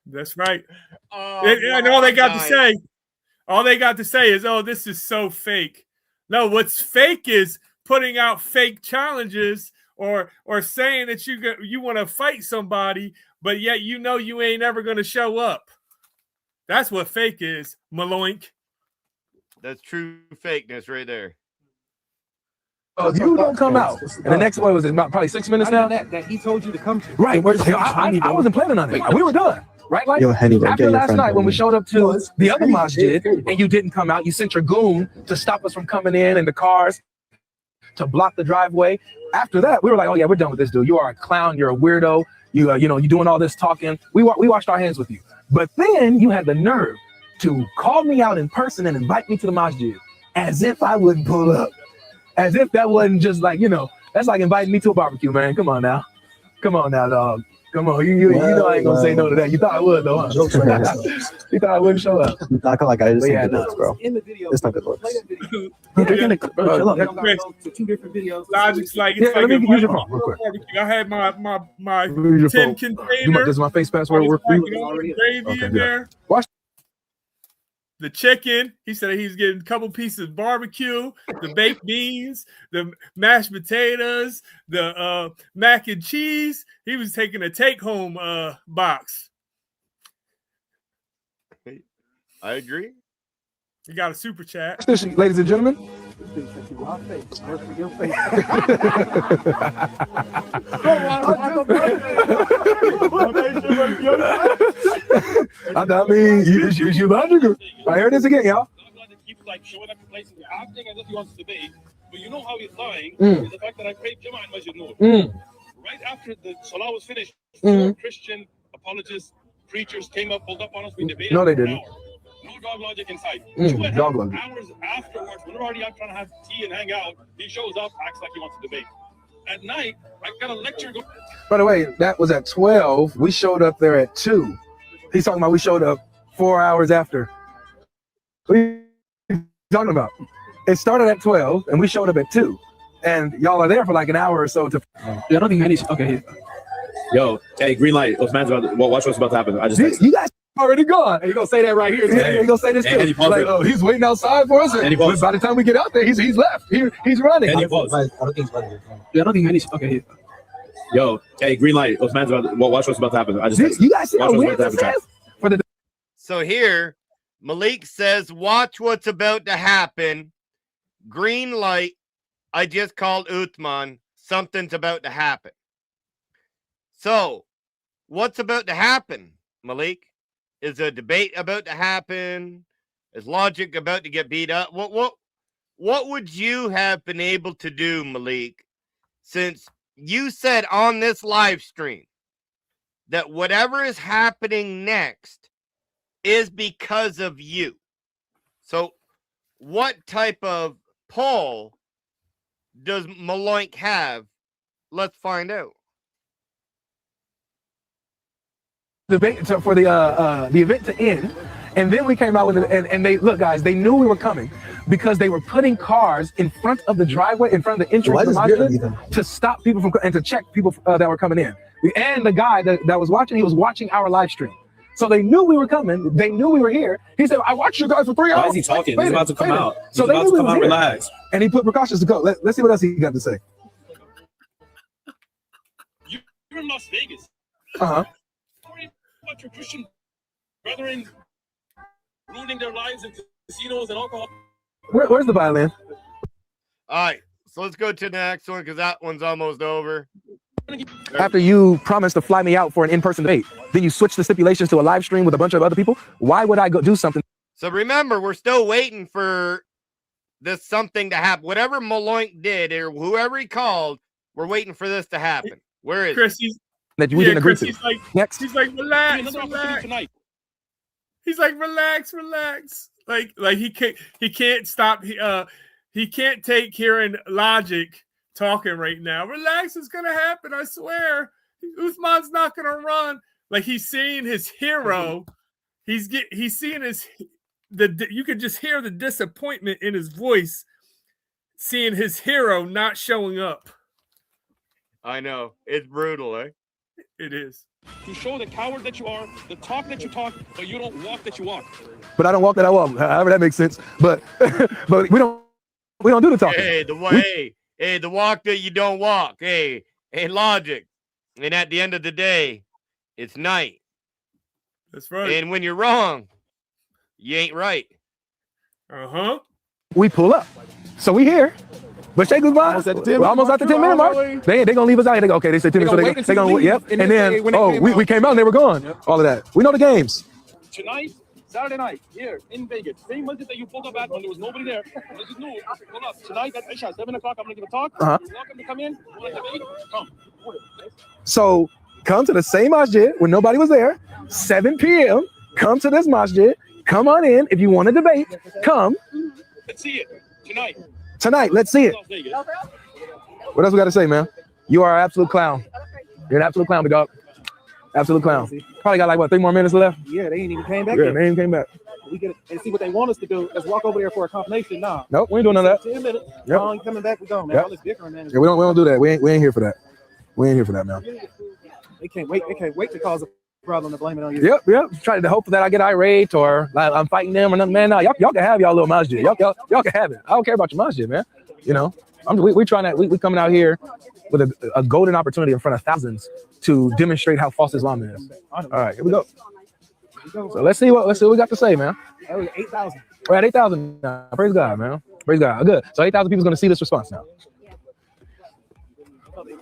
That's right. And all they got to say is, "Oh, this is so fake." No, what's fake is putting out fake challenges or saying that you want to fight somebody, but yet you know you ain't ever going to show up. That's what fake is, Maloink. That's true fakeness right there. If you don't come out, and the next one was about probably 6 minutes now. That he told you to come to. Right. I wasn't planning on it. We were done. Right? Like, after last night when we showed up to the other masjid and you didn't come out, you sent your goon to stop us from coming in the cars to block the driveway. After that, we were like, oh yeah, we're done with this dude. You are a clown. You're a weirdo. You you know, you doing all this talking. We washed our hands with you. But then you had the nerve to call me out in person and invite me to the masjid as if I wouldn't pull up. As if that wasn't just like, you know, that's like inviting me to a barbecue, man. Come on now. Come on now, dog. Come on. You know I ain't gonna say no to that. You thought I would though, huh? Jokes right now. You thought I wouldn't show up. I feel like I just Yeah, think no. looks, bro. In the video, It's not good looks. play that video. Bro, chill out. I'm gonna go to 2 different videos. Logic's like Yeah, it's let like me a use your phone real quick. barbecue. I had my Use your tin phone. container. Does my face password work for you? Gravy Okay, in good. there. Watch. The chicken. He said he's getting a couple pieces of barbecue, the baked beans, the mashed potatoes, the mac and cheese. He was taking a take-home box. I agree. You got a super chat. Watch this, ladies and gentlemen. I mean, you logical. I heard this again, y'all. Keep like showing up to places, acting as if he wants to debate, but you know how he's lying Mm. is the fact that I prayed Jum'ah in Masjid Noor. Mm. Right after the Salah was finished, Mm. 4 Christian apologists, preachers came up, pulled up on us, we debated No, they for an didn't. hour. No dog logic inside. Mm, 2.5 dog logic. hours afterwards, when we're already out trying to have tea and hang out, he shows up, acts like he wants to debate. At night, I got a lecture going. By the way, that was at 12. We showed up there at 2. He's talking about we showed up 4 hours after. What are you talking about? It started at 12 and we showed up at 2. And y'all are there for like an hour or so to. Yeah, I don't think any. Okay. Yo, hey, green light. Uthman's about to, watch what's about to happen. I just texted. You guys already gone. Hey, you gonna say that right here? Yeah, you gonna say this And he too. paused Like, it. oh, he's waiting outside for us. And he And paused. by the time we get out there, he's left. He's running. And he paused. I don't think it's better. Yeah, I don't think any. Okay. Yo, hey, green light. Uthman's about to, watch what's about to happen. I just texted. You guys see Watch how what's weird about to this happen. is? For the So here, Malik says, watch what's about to happen. Green light. I just called Uthman. Something's about to happen. So, what's about to happen, Malik? Is a debate about to happen? Is Logic about to get beat up? What would you have been able to do, Malik, since you said on this live stream that whatever is happening next is because of you? So, what type of pull does Maloink have? Let's find out. debate for the event to end, and then we came out with it. And they look, guys, they knew we were coming because they were putting cars in front of the driveway, in front of the entrance to the masjid, to stop people from and to check people that were coming in. And the guy that was watching, he was watching our live stream. So they knew we were coming. They knew we were here. He said, "I watched you guys for 3 hours." Why is he talking? He's about to come out. So He's they about knew to we come was out. here. Relax. And he put precautions to go. Let's see what else he got to say. You're in Las Vegas. Uh-huh. Worry about your Christian brethren ruining their lives in casinos and alcohol. Where's the violin? All right, so let's go to the next one because that one's almost over. After you promised to fly me out for an in-person debate, then you switched the stipulations to a live stream with a bunch of other people. Why would I go do something? So remember, we're still waiting for this something to happen. Whatever Maloink did or whoever he called, we're waiting for this to happen. Where is Chris, it? That we didn't agree Chris, to. he's like, Next. he's like, relax, Another opportunity relax. tonight. He's like, relax, relax. Like he can't stop. He can't take hearing Logic talking right now. Relax, it's gonna happen. I swear. Uthman's not gonna run. Like he's seeing his hero. He's seeing you could just hear the disappointment in his voice, seeing his hero not showing up. I know. It's brutal, eh? It is. To show the coward that you are, the talk that you talk, but you don't walk that you walk. But I don't walk that I walk. However that makes sense. But but we don't do the talking. Hey, the walk that you don't walk. Hey, Logic. And at the end of the day, it's night. That's right. And when you're wrong, you ain't right. Uh-huh. We pull up. So we here. But say goodbye. We're almost at the 10-minute mark. They gonna leave us out here. They go, okay, they said 10 minutes. So they gonna yep. And then we came out and they were gone. Yep. All of that. We know the games. Tonight, Saturday night, here in Vegas, same masjid that you pulled up at when there was nobody there. Masjid Noor, pull up. Tonight at Isha, 7 o'clock, I'm gonna give a talk. Uh-huh. You're welcome to come in. You want to debate? Come. So Come to the same masjid when nobody was there. 7 p.m. Come to this masjid. Come on in. If you want to debate, come. Let's see it tonight. Tonight, let's see it. Las Vegas. What else we got to say, man? You are an absolute clown. You're an absolute clown, big dog. Absolute clown. Probably got like, what, 3 more minutes left? Yeah, they ain't even came back Yeah, yet. they ain't came back. We get it and see what they want us to do. Let's walk over there for a confirmation. Nah. Nope, we ain't doing none of that. 10 minutes. Yep. No, ain't coming back. We go, man. Yep. All this bickering, man. Yeah, we don't do that. We ain't here for that. We ain't here for that, man. They can't wait. They can't wait to cause a problem to blame it on you. Yep. Trying to hope that I get irate or like I'm fighting them or nothing, man. No, y'all can have y'all little masjid. Y'all can have it. I don't care about your masjid, man. You know, we trying to we coming out here with a golden opportunity in front of thousands to demonstrate how false Islam is. All right, here we go. So let's see what we got to say, man. That was 8,000. We're at 8,000 now. Praise God, man. Praise God. Good. So 8,000 people is going to see this response now.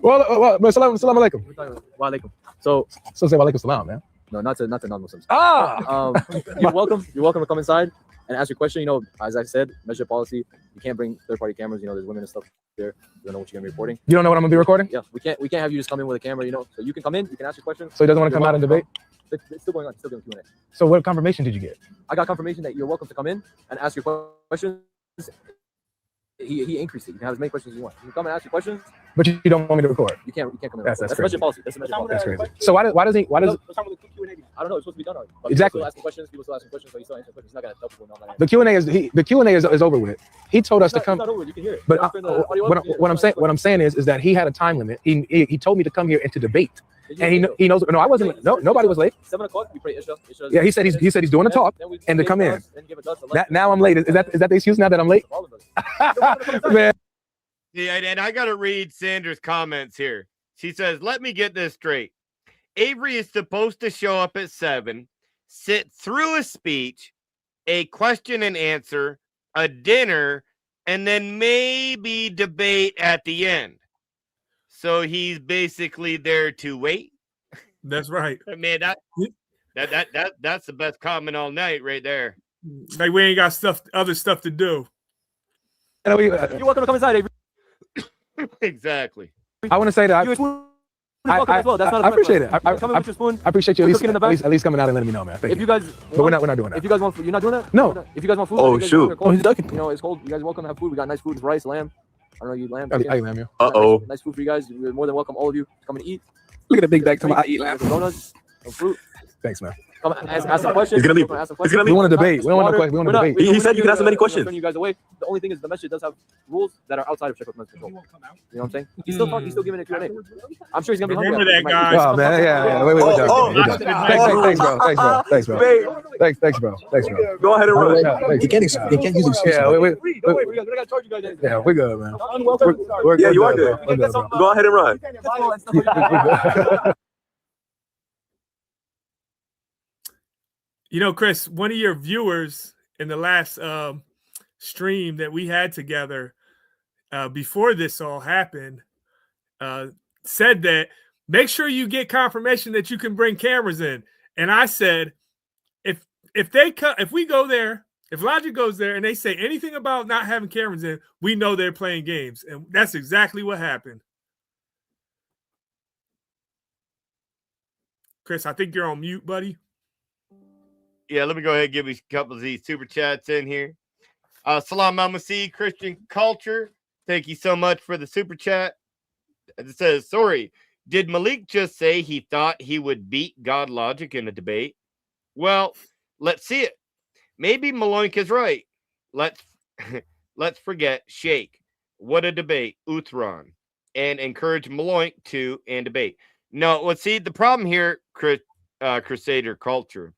Well, salam alaikum. Wa alaikum. So say wa alaikum salam, man. No, not to non-Muslims. Ah. You're welcome to come inside and ask your question. You know, as I said, measure policy. You can't bring third-party cameras. You know, there's women and stuff there. You don't know what you're gonna be reporting. You don't know what I'm gonna be recording? Yeah, we can't have you just come in with a camera. You know, so you can come in. You can ask your questions. So he doesn't want to come out and debate. It's still going on. Still doing Q&A. So what confirmation did you get? I got confirmation that you're welcome to come in and ask your questions. He increased it. You can have as many questions as you want. You can come and ask your questions. But you don't want me to record. You can't come in. That's That's crazy. budget policy. That's budget policy. That's crazy. So why does I don't know. It's supposed to be done already. But Exactly. People still asking questions. So you still answering questions. He's not gonna tell people no. The Q&A is over with. He told us to come. It's not over. You can hear it. But what I'm saying is that he had a time limit. He told me to come here and to debate. And he knows. No, I wasn't. No, nobody was late. 7 o'clock. We pray Isha. Yeah, he said he's doing a talk and to come in. Now I'm late. Is that the excuse now that I'm late? Man. Yeah, and I got to read Sandra's comments here. She says, let me get this straight. Avery is supposed to show up at 7, sit through a speech, a question and answer, a dinner, and then maybe debate at the end. So he's basically there to wait. That's right. Man, that's the best comment all night right there. Like we ain't got other stuff to do. You're welcome to come inside, Avery. Exactly. I want to say that I appreciate it. I appreciate you at least coming out and letting me know, man. Thank you. But we're not doing that. If you guys want food, you're not doing that? No. If you guys want food, Oh, shoot. He's ducking. You know, it's cold. You guys are welcome to have food. We got nice food, rice, lamb. I don't know, you lamb. I eat lamb, yeah. Uh-oh. Nice food for you guys. You're more than welcome, all of you, to come and eat. Look at the big bag. I eat lamb. Donuts, some fruit. Thanks, man. Come ask some questions. He's gonna leave. We want to debate. We don't want no question. We want to debate. He said you can ask him any questions. You guys away. The only thing is the message does have rules that are outside of Sheikh Uthman's control. You know what I'm saying? He's still talking. He's still giving it Q&A. I'm sure he's gonna be hungry. Remember that, guys. Oh man, yeah. Wait, we're done. Thanks, bro. Go ahead and run. You can't use excuses. Yeah, We gotta charge you guys. yeah, we're good, man. Yeah, you are good. We're good, bro. Go ahead and run. You know, Chris, one of your viewers in the last stream that we had together before this all happened said that make sure you get confirmation that you can bring cameras in. And I said, if we go there, if Logic goes there and they say anything about not having cameras in, we know they're playing games. And that's exactly what happened. Chris, I think you're on mute, buddy. Yeah, let me go ahead and give you a couple of these super chats in here. Salam Almasi, Christian Culture. Thank you so much for the super chat. It says, sorry, did Malik just say he thought he would beat God Logic in a debate? Well, let's see it. Maybe Maloink is right. Let's forget Sheikh. What a debate, Uthman. And encourage Maloink to and debate. No, let's see, the problem here, Crusader Culture,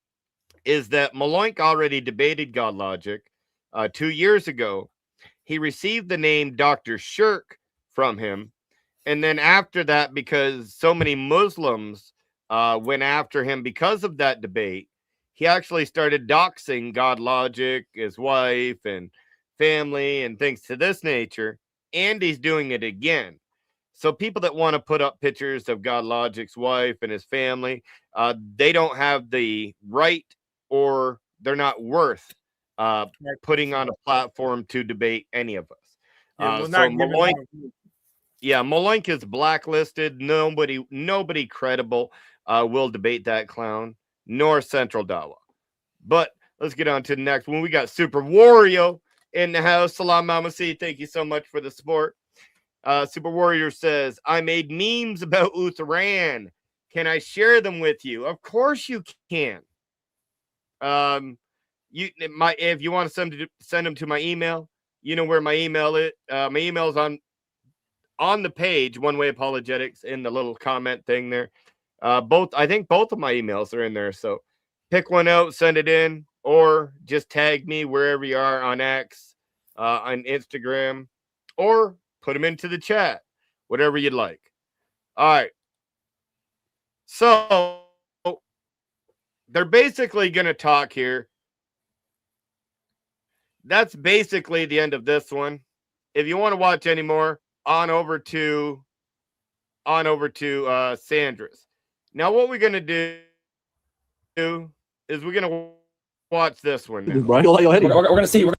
is that Maloink already debated God Logic 2 years ago. He received the name Dr. Shirk from him. And then after that, because so many Muslims went after him because of that debate, he actually started doxing God Logic, his wife and family and things to this nature. And he's doing it again. So people that want to put up pictures of God Logic's wife and his family, they don't have the right or they're not worth putting on a platform to debate any of us. Yeah, So Maloink, Yeah, Malenko is blacklisted. Nobody credible will debate that clown, nor Central Dawa. But let's get on to the next one. We got Super Wario in the house. Salam Mama C, thank you so much for the support. Super Warrior says, I made memes about Uthman. Can I share them with you? Of course you can. If you want to send them to my email, you know where my email is. My email is on the page, One Way Apologetics, in the little comment thing there. I think both of my emails are in there. So pick one out, send it in, or just tag me wherever you are on X, on Instagram, or put them into the chat, whatever you'd like. All right. So they're basically going to talk here. That's basically the end of this one. If you want to watch any more, on over to Sandra's. Now, what we're going to do is we're going to watch this one now. We're going to see.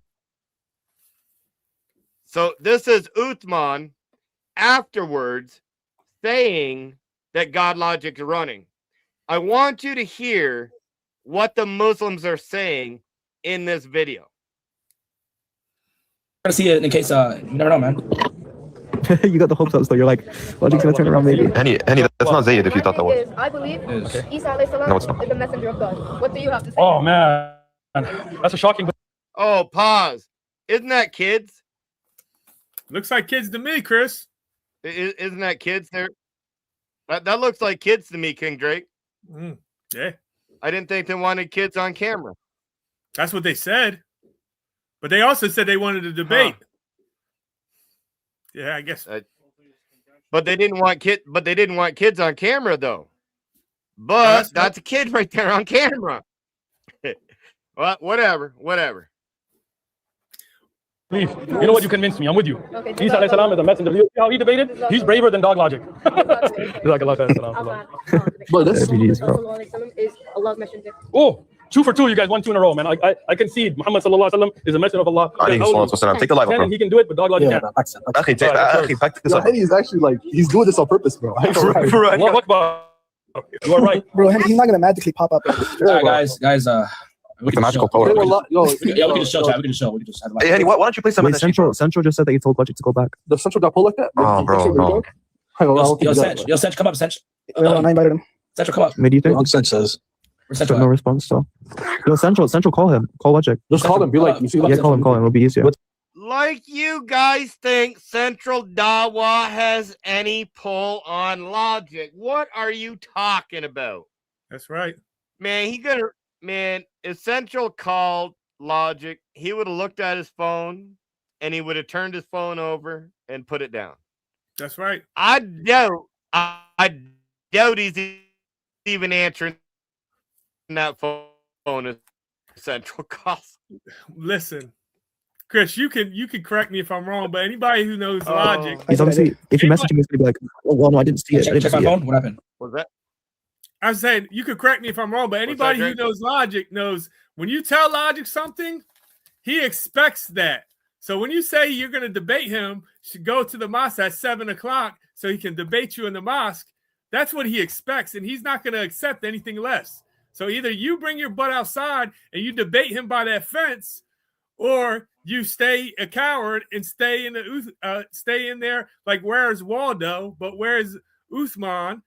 So this is Uthman afterwards saying that God Logic is running. I want you to hear what the Muslims are saying in this video. I'm going to see it in case, you never know, man. You got the hopes up, so you're like, Logic's gonna turn around maybe. Henny, that's not Zayd if you thought that was. I believe Okay. Isa alayhi salam No, it's not. is the messenger of God. What do you have to say? Oh man, that's a shocking. Oh, pause. Isn't that kids? Looks like kids to me, Chris. Isn't that kids there? That looks like kids to me, King Drake. Yeah. I didn't think they wanted kids on camera. That's what they said. But they also said they wanted a debate. Huh. Yeah, I guess. But they didn't want kids on camera though. But that's a kid right there on camera. Well, whatever. Please, you know what? You convinced me. I'm with you. Okay, Isa alayhi salam is a messenger. You see how he debated? He's braver than Dog Logic. But this is Allah's messenger. Oh, 2 for 2. You guys won 2 in a row, man. I concede. Muhammad sallallahu alaihi wasallam is a messenger of Allah. Take the live up, bro. He can do it, but Dog Logic can't. Henny's actually like, he's doing this on purpose, bro. Allah Akbar. You are right. Bro, he's not gonna magically pop up. All right, guys. With the magical power. We can just show chat. We can just have Hey, Henny, why don't you play some of that shit? Central just said that he told Logic to go back. The Central got pulled like that? Oh, bro, no. Yo, Sench, come up, Sench. I invited him. Central, come up. What do you think? Sench says. Central. No response still. Yo, Central, call him. Call Logic. Just call him. Be like, you see, yeah, call him. It'll be easier. Like you guys think Central Dawa has any pull on Logic. What are you talking about? That's right. Man, if Central called Logic, he would have looked at his phone and he would have turned his phone over and put it down. That's right. I doubt he's even answering that phone if Central calls. Listen, Chris, you can correct me if I'm wrong, but anybody who knows Logic, he's obviously, if you message him, he's gonna be like, oh, well, no, I didn't see it. Check my phone. What happened? What's that? I'm saying you could correct me if I'm wrong, but anybody who knows Logic knows when you tell Logic something, he expects that. So when you say you're going to debate him, should go to the mosque at 7:00 so he can debate you in the mosque. That's what he expects, and he's not going to accept anything less. So either you bring your butt outside and you debate him by that fence, or you stay a coward and stay in there like where's Waldo, but where's Uthman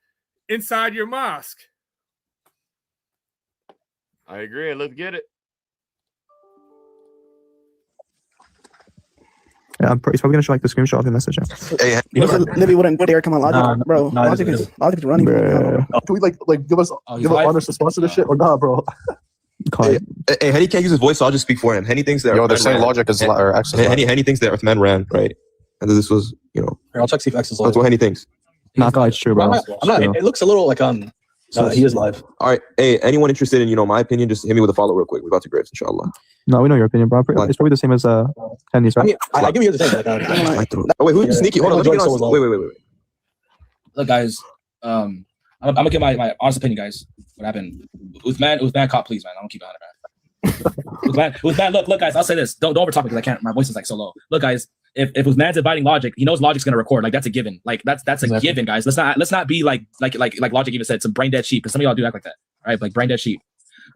inside your mosque. I agree. Let's get it. Yeah, he's probably gonna show like the screenshot of the message. Hey, Libby wouldn't dare come on Logic, bro. Logic is running. Can we like give us give an honest response to this shit or not, bro? Hey, Henny can't use his voice, so I'll just speak for him. Henny thinks that. Yo, they're saying Logic is or X is Henny thinks that Uthman ran, right? And this was, you know. Here, I'll check see if X is live. That's what Henny thinks. Not God, it's true, bro. I'm not, it looks a little like he is live. All right. Hey, anyone interested in, my opinion, just hit me with a follow real quick. We're about to graves, inshallah. No, we know your opinion, bro. It's probably the same as Henny's, right? I mean, I give you the same. Oh, wait, who's sneaky? Hold on. Let me get on. Wait. Look, guys. I'm gonna give my honest opinion, guys. What happened? Uthman caught, please, man. I don't keep it 100, man. Uthman, look, guys. I'll say this. Don't overtalk me because I can't. My voice is like so low. Look, guys. if Uthman's inviting Logic, he knows Logic's gonna record. Like that's a given. Like that's a given, guys. Let's not be like Logic even said, some brain dead sheep. Because some of y'all do act like that, right? Like brain dead sheep,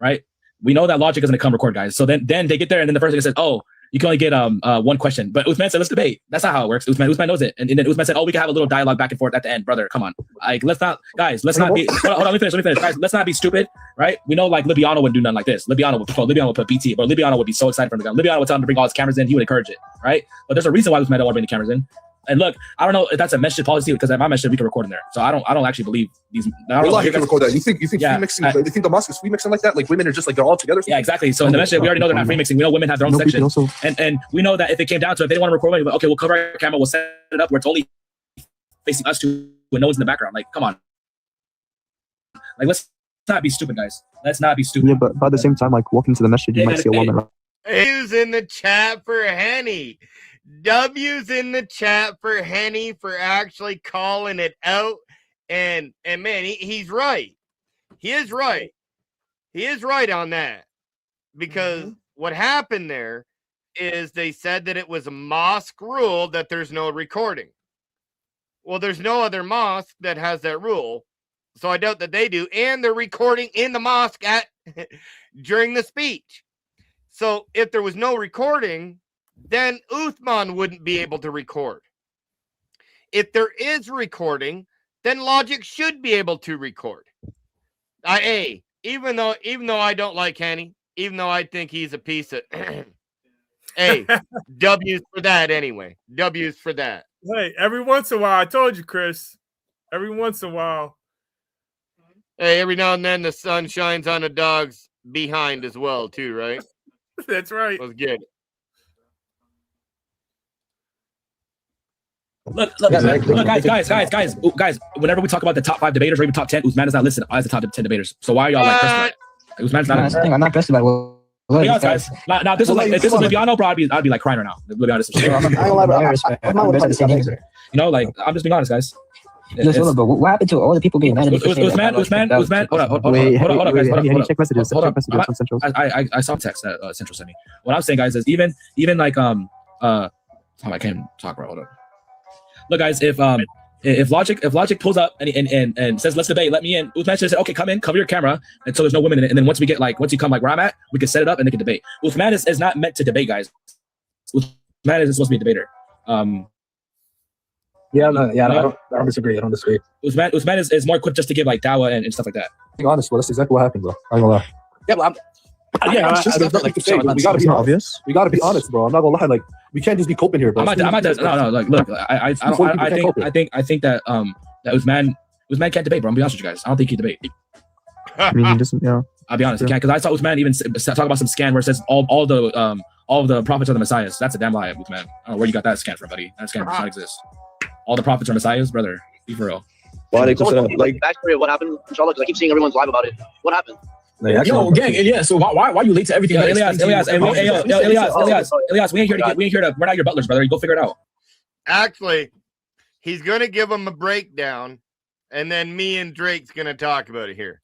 right? We know that Logic is gonna come record, guys. So then they get there, and then the first thing says, "Oh, you can only get one question." But Uthman said, "Let's debate." That's not how it works. Uthman knows it, and then Uthman said, "Oh, we can have a little dialogue back and forth at the end, brother. Come on, like let's not be. Hold on, let me finish, guys. Let's not be stupid, right? We know like Libiano wouldn't do nothing like this. Libiano would put BT, but Libiano would be so excited for the gun. Libiano would tell him to bring all his cameras in. He would encourage it, right? But there's a reason why Uthman don't want to bring the cameras in. And look, I don't know if that's a message policy, because at my message we can record in there. So I don't actually believe these. Wallahi, you can record that. You think free mixing? You think the mosque is free mixing like that? Like women are just like they're all together? Yeah, exactly. So in the message, we already know they're not free mixing. We know women have their own section, and we know that if it came down to it, if they didn't want to record, okay, we'll cover our camera, we'll set it up where it's only facing us two, when no one's in the background. Like, come on, like let's not be stupid, guys. Let's not be stupid. Yeah, but at the same time, like walking to the message, you might see a woman. W's in the chat for Henny. W's in the chat for Henny for actually calling it out. And man, he's right. He is right. He is right on that. Because what happened there is they said that it was a mosque rule that there's no recording. Well, there's no other mosque that has that rule. So I doubt that they do. And they're recording in the mosque during the speech. So if there was no recording, then Uthman wouldn't be able to record. If there is recording, then Logic should be able to record. Even though I don't like Henny, even though I think he's a piece of hey, W's for that anyway. W's for that. Hey, every once in a while, I told you, Chris. Every once in a while. Hey, every now and then the sun shines on a dog's behind as well, too, right? That's right. Let's get it. Look, guys. Whenever we talk about the top 5 debaters or even top 10, Uthman is not listed as the top 10 debaters. So why are y'all like pressed? Uthman's not. That's the thing. I'm not pressed by what. Guys, now this is like if this was Libiano, bro, I'd be like crying right now. You know, like I'm just being honest, guys. But what happened to all the people being mad at me? Uthman, hold on, guys. Hold on. Check messages. I saw text that Central sent me. What I'm saying, guys, is even like I can't talk, bro. Hold on. Look, guys, if Logic pulls up and says let's debate, let me in, Uthman should say okay, come in, cover your camera, and so there's no women in it. And then once you come like where I'm at, we can set it up and they can debate. Uthman is not meant to debate, guys. Uthman is supposed to be a debater. I don't disagree. Uthman is more equipped just to give like dawah and stuff like that. Being honest, well, that's exactly what happened, bro. I ain't gonna lie. Yeah, well, we gotta be honest, bro. I'm not gonna lie. Like, we can't just be coping here, bro. Like, look, I think that Uthman can't debate, bro. I'm be honest with you guys. I don't think he debate. I mean, he doesn't. Yeah, I'll be honest, he can't, because I saw Uthman even talk about some scan where it says all the prophets are the messiahs. That's a damn lie, Uthman. I don't know where you got that scan from, buddy. That scan does not exist. All the prophets are messiahs, brother. Be for real. Like backstory of what happened, inshallah, because I keep seeing everyone's live about it. What happened? Yo, gang, yeah. So why you late to everything? Elias, we ain't here to. We're not your butlers, brother. You go figure it out. Actually, he's gonna give him a breakdown, and then me and Drake's gonna talk about it here.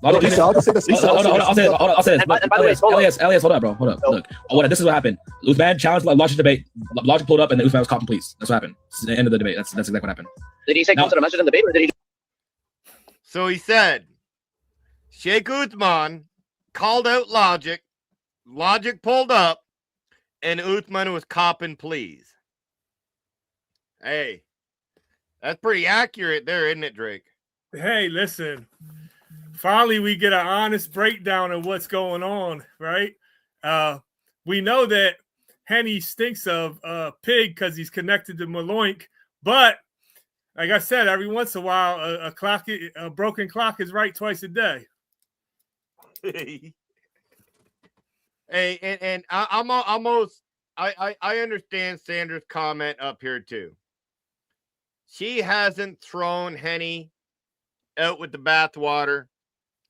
I'll say this. Elias, hold up, bro. Hold up. Look, this is what happened. Uthman challenged Logic debate. Logic pulled up, and then Uthman was caught police. That's what happened. This is the end of the debate. That's exactly what happened. Did he say come to the message in the debate, or did he? So he said, Sheikh Uthman called out Logic. Logic pulled up, and Uthman was copping pleas. Hey, that's pretty accurate there, isn't it, Drake? Hey, listen. Finally, we get an honest breakdown of what's going on, right? We know that Henny stinks of pig because he's connected to Maloink, but like I said, every once in a while, a broken clock is right twice a day. Hey, and I'm almost I understand Sandra's comment up here too. She hasn't thrown Henny out with the bathwater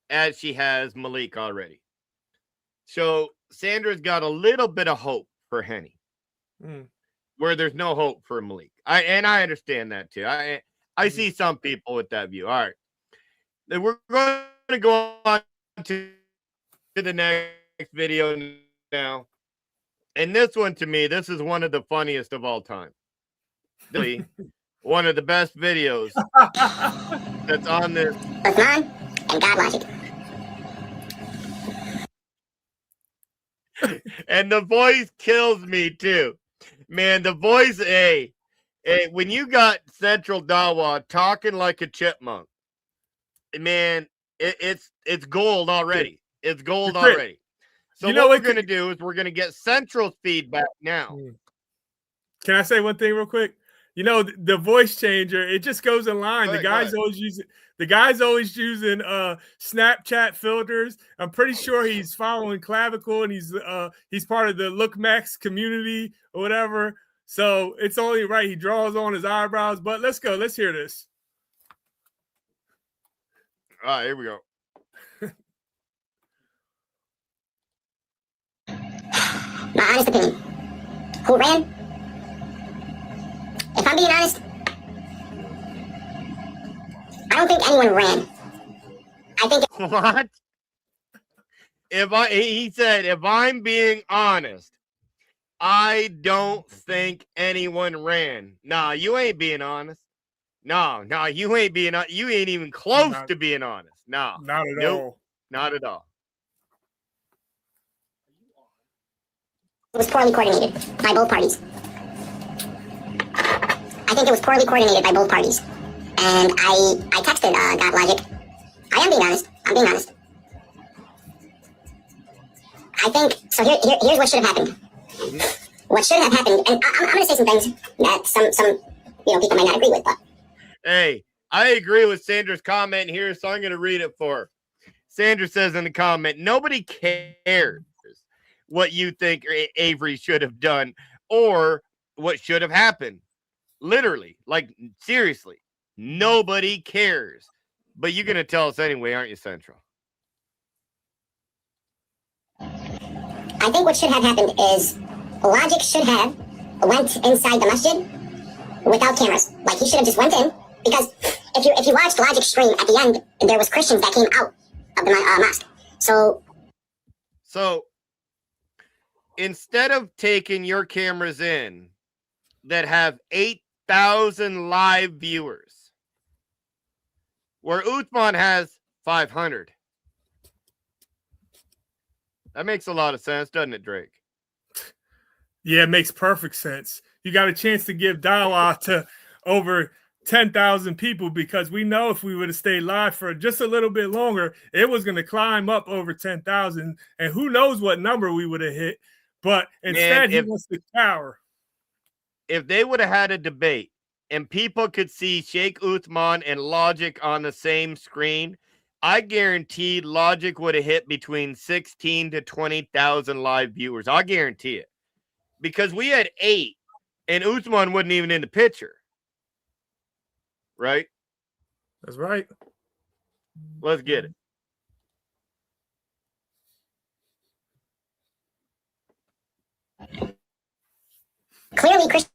as she has Malik already. So Sandra's got a little bit of hope for Henny, where there's no hope for Malik. I understand that too. I see some people with that view. All right, then we're going to go on to the next video now, And this one, to me, this is one of the funniest of all time. Really, one of the best videos that's on this. Uthman and God Logic. And the voice kills me too. Man, the voice, when you got Central Dawa talking like a chipmunk, man, it's gold already. It's gold already. So what we're going to do is we're going to get Central's feedback now. Can I say one thing real quick? You know, the voice changer, it just goes in line. The guy's always using Snapchat filters. I'm pretty sure he's following Clavicle, and he's part of the Look Max community or whatever. So it's only right. He draws on his eyebrows. But let's go. Let's hear this. All right, here we go. My honest opinion. Who ran? If I'm being honest, I don't think anyone ran. I think what? He said, if I'm being honest, I don't think anyone ran. Nah, you ain't being honest. No, you ain't being. You ain't even close to being honest. No, not at all. Not at all. it was poorly coordinated by both parties. I think it was poorly coordinated by both parties. And I texted God Logic. I am being honest. I'm being honest. I think, so here's what should have happened. What should have happened, and I'm going to say some things that some people might not agree with, but. Hey, I agree with Sandra's comment here, so I'm going to read it for her. Sandra says in the comment, nobody cares what you think Avery should have done or what should have happened. Literally, like, seriously, nobody cares. But you're going to tell us anyway, aren't you, Central? I think what should have happened is Logic should have went inside the masjid without cameras. Like, he should have just went in, because if you watched Logic stream, at the end, there was Christians that came out of the mosque. So instead of taking your cameras in that have 8,000 live viewers, where Uthman has 500. That makes a lot of sense, doesn't it, Drake? Yeah, it makes perfect sense. You got a chance to give dialogue to over 10,000 people, because we know if we would have stayed live for just a little bit longer, it was going to climb up over 10,000, and who knows what number we would have hit. But instead, he wants to cower. If they would have had a debate and people could see Sheikh Uthman and Logic on the same screen, I guarantee Logic would have hit between 16 to 20,000 live viewers. I guarantee it. Because we had 8 and Uthman wasn't even in the picture. Right? That's right. Let's get it. clearly Christians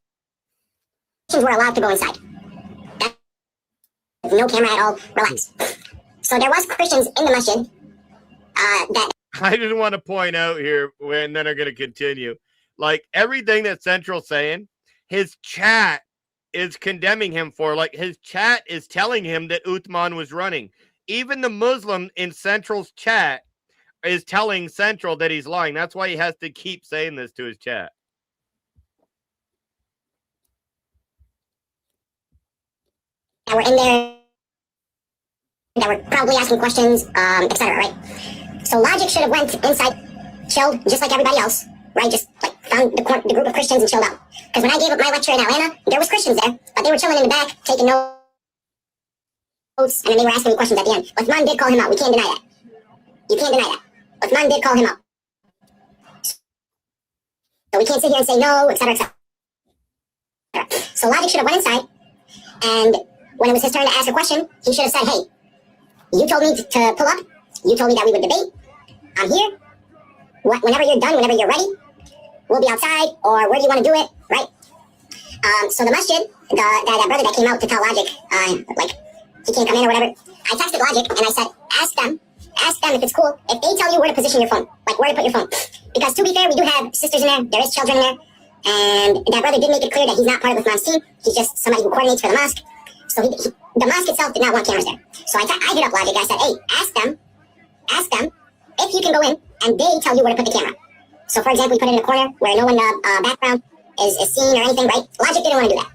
were allowed to go inside. No camera at all. Relax. So there was Christians in the masjid that... I just want to point out here, and then I'm going to continue. Like, everything that Central's saying, his chat is condemning him for. Like, his chat is telling him that Uthman was running. Even the Muslim in Central's chat is telling Central that he's lying. That's why he has to keep saying this to his chat. That were in there, that were probably asking questions, etc., right? So Logic should have went inside, chilled, just like everybody else, right? Just like found the group of Christians and chilled out. Because when I gave up my lecture in Atlanta, there was Christians there, but they were chilling in the back, taking notes, and then they were asking me questions at the end. Uthman did call him out. We can't deny that. You can't deny that. Uthman did call him out. So we can't sit here and say no, etc., etc. So Logic should have went inside, and when it was his turn to ask a question, he should have said, hey, you told me to pull up. You told me that we would debate. I'm here. Whenever you're done, whenever you're ready, we'll be outside, or where do you want to do it, right? So the masjid, that brother that came out to tell Logic, like, he can't come in or whatever, I texted Logic, and I said, ask them if it's cool, if they tell you where to position your phone, like where to put your phone. Because to be fair, we do have sisters in there. There is children in there. And that brother did make it clear that he's not part of Uthman's team. He's just somebody who coordinates for the mosque. So the mosque itself did not want cameras there. So I hit up Logic. I said, hey, ask them if you can go in and they tell you where to put the camera. So for example, we put it in a corner where no one background is seen or anything, right? Logic didn't want to do that.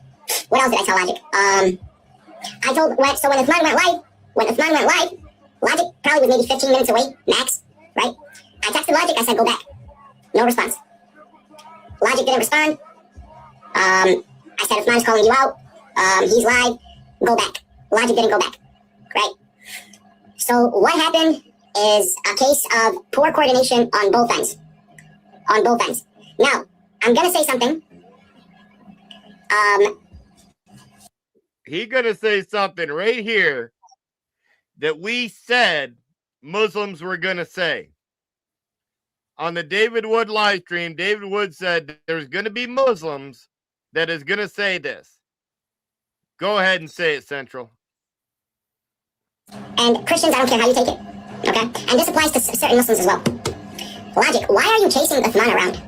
What else did I tell Logic? So when Uthman went live, Logic probably was maybe 15 minutes away, max, right? I texted Logic, I said, go back. No response. Logic didn't respond. I said, Uthman's calling you out. He's live. Go back. Logic didn't go back, right? So what happened is a case of poor coordination on both ends. On both ends. Now, I'm going to say something. He going to say something right here that we said Muslims were going to say. On the David Wood live stream, David Wood said there's going to be Muslims that is going to say this. Go ahead and say it, Central. And Christians, I don't care how you take it. Okay? And this applies to certain Muslims as well. Logic, why are you chasing Uthman around?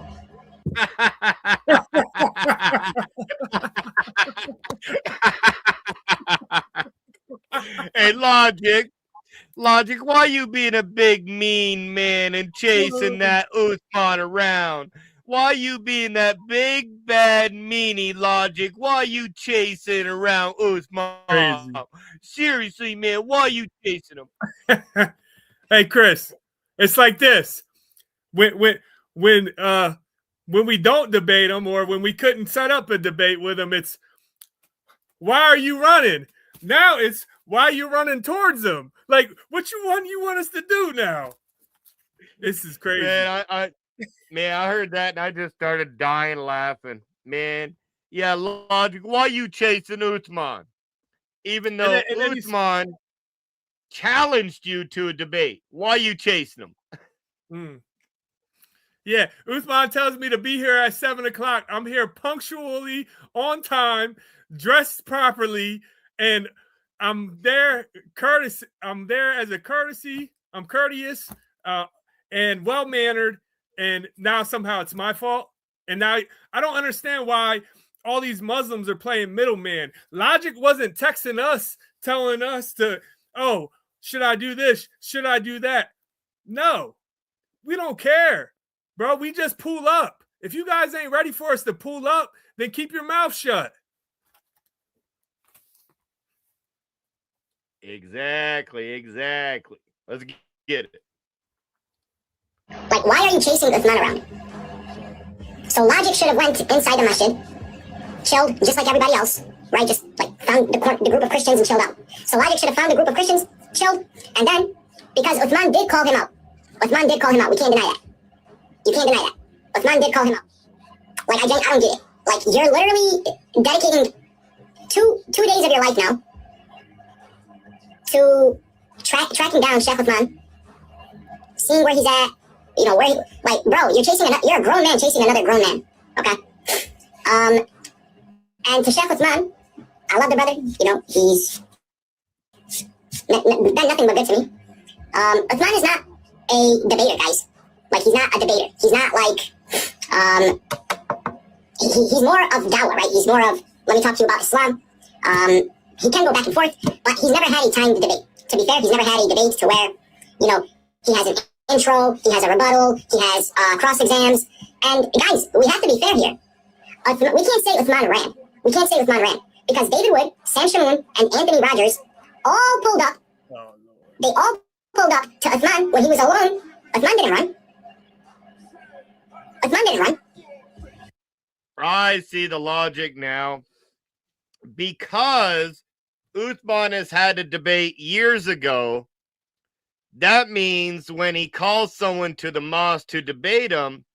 Hey, Logic, why you being a big mean man and chasing that Uthman around? Why you being that big bad meanie, Logic? Why you chasing around Uthman? Crazy. Seriously, man, why you chasing him? Hey, Chris, it's like this. When we don't debate him, or when we couldn't set up a debate with him, it's why are you running? Now it's why are you running towards him? Like, what you want us to do now? This is crazy. Man, I heard that and I just started dying laughing. Man, yeah, Logic, why you chasing Uthman? Even though Uthman challenged you to a debate, why you chasing him? Yeah, Uthman tells me to be here at 7 o'clock. I'm here punctually, on time, dressed properly, and I'm there as a courtesy. I'm courteous and well-mannered, and now somehow it's my fault. And now I don't understand why all these Muslims are playing middleman. Logic wasn't texting us, telling us to, oh, should I do this? Should I do that? No, we don't care. Bro, we just pull up. If you guys ain't ready for us to pull up, then keep your mouth shut. Exactly. Let's get it. Like, why are you chasing Uthman around? So Logic should have went inside the masjid, chilled, just like everybody else, right? Just like found the group of Christians and chilled out. So Logic should have found the group of Christians, chilled, and then, because Uthman did call him out. We can't deny that. You can't deny that. Uthman did call him out. Like, I don't get it. Like, you're literally dedicating two days of your life now to tracking down Sheikh Uthman, seeing where he's at, you know, like, bro, you're a grown man chasing another grown man, okay? And to Sheikh Uthman, I love the brother, you know, he's done nothing but good to me. Uthman is not a debater, guys. Like, he's not a debater. He's not like, he's more of dawah, right? He's more of, let me talk to you about Islam. He can go back and forth, but he's never had a time to debate. To be fair, he's never had a debate to where, you know, he has an intro, he has a rebuttal, he has cross exams. And guys, we have to be fair here. We can't say Uthman ran. Because David Wood, Sam Shamoun, and Anthony Rogers all pulled up. They all pulled up to Uthman when he was alone. Uthman didn't run. I see the logic now. Because Uthman has had a debate years ago, that means when he calls someone to the mosque to debate him,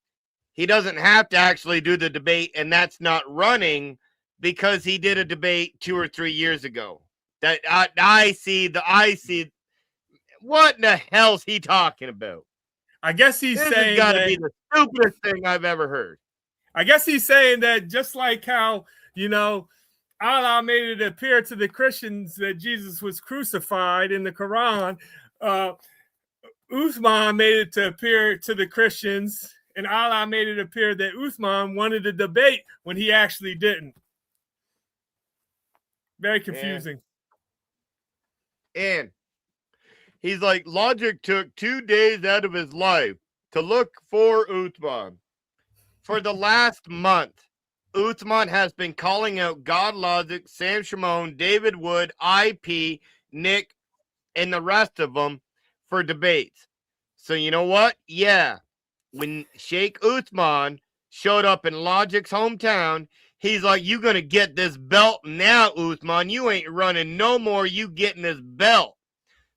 he doesn't have to actually do the debate, and that's not running because he did a debate 2 or 3 years ago. That I see. What in the hell's he talking about? I guess he's saying has got to be the stupidest thing I've ever heard. I guess he's saying that just like how, you know, Allah made it appear to the Christians that Jesus was crucified in the Quran, Uthman made it to appear to the Christians and Allah made it appear that Uthman wanted to debate when he actually didn't. Very confusing. And he's like, Logic took 2 days out of his life to look for Uthman. For the last month, Uthman has been calling out God Logic, Sam Shimon, David Wood, IP, Nick, and the rest of them for debates. So you know what? Yeah, when Sheikh Uthman showed up in Logic's hometown, he's like, you going to get this belt now, Uthman. You ain't running no more. You getting this belt.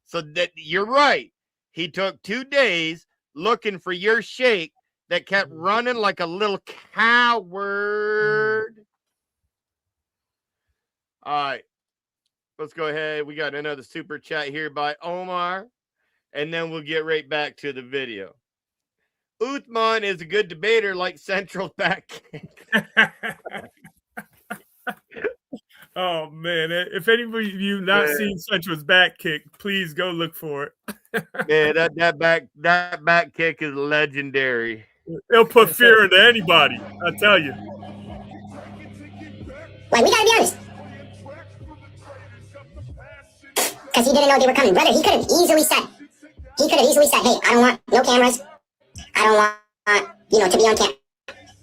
So that you're right. He took 2 days looking for your Sheikh that kept running like a little coward. All right. Let's go ahead. We got another super chat here by Omar. And then we'll get right back to the video. Uthman is a good debater like Central back. Oh man! If anybody of you not seen Central's back kick, please go look for it. Man, that back kick is legendary. It'll put fear into anybody. I tell you. Like, we gotta be honest. Because he didn't know they were coming. Brother, he could have easily said, hey, I don't want no cameras. I don't want, to be on camera.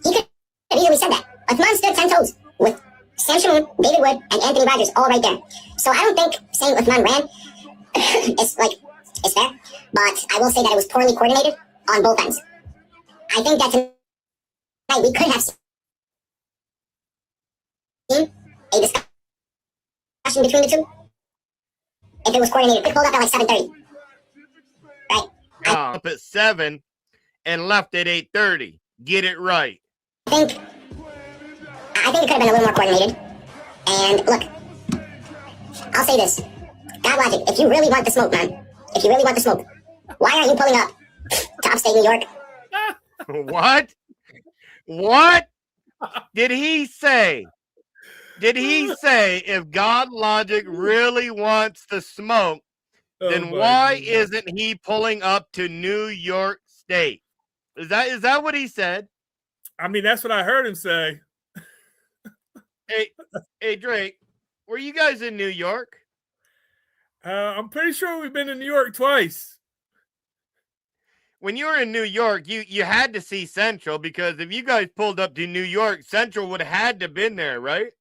He could have easily said that. Uthman stood 10 toes with Sam Shimon, David Wood, and Anthony Rogers all right there. So I don't think saying Uthman ran is fair. But I will say that it was poorly coordinated on both ends. I think that tonight we could have seen a discussion between the two if it was coordinated. It pulled up at like 7:30. Right? Up at 7 and left at 8:30. Get it right. I think it could have been a little more coordinated. And look, I'll say this. God Logic, if you really want the smoke, man, why aren't you pulling up to upstate New York? What? Did he say if God Logic really wants the smoke, then why isn't he pulling up to New York State? Is that what he said? I mean, that's what I heard him say. Hey, Drake, were you guys in New York? I'm pretty sure we've been in New York twice. When you were in New York, you had to see Central, because if you guys pulled up to New York, Central would have had to been there, right?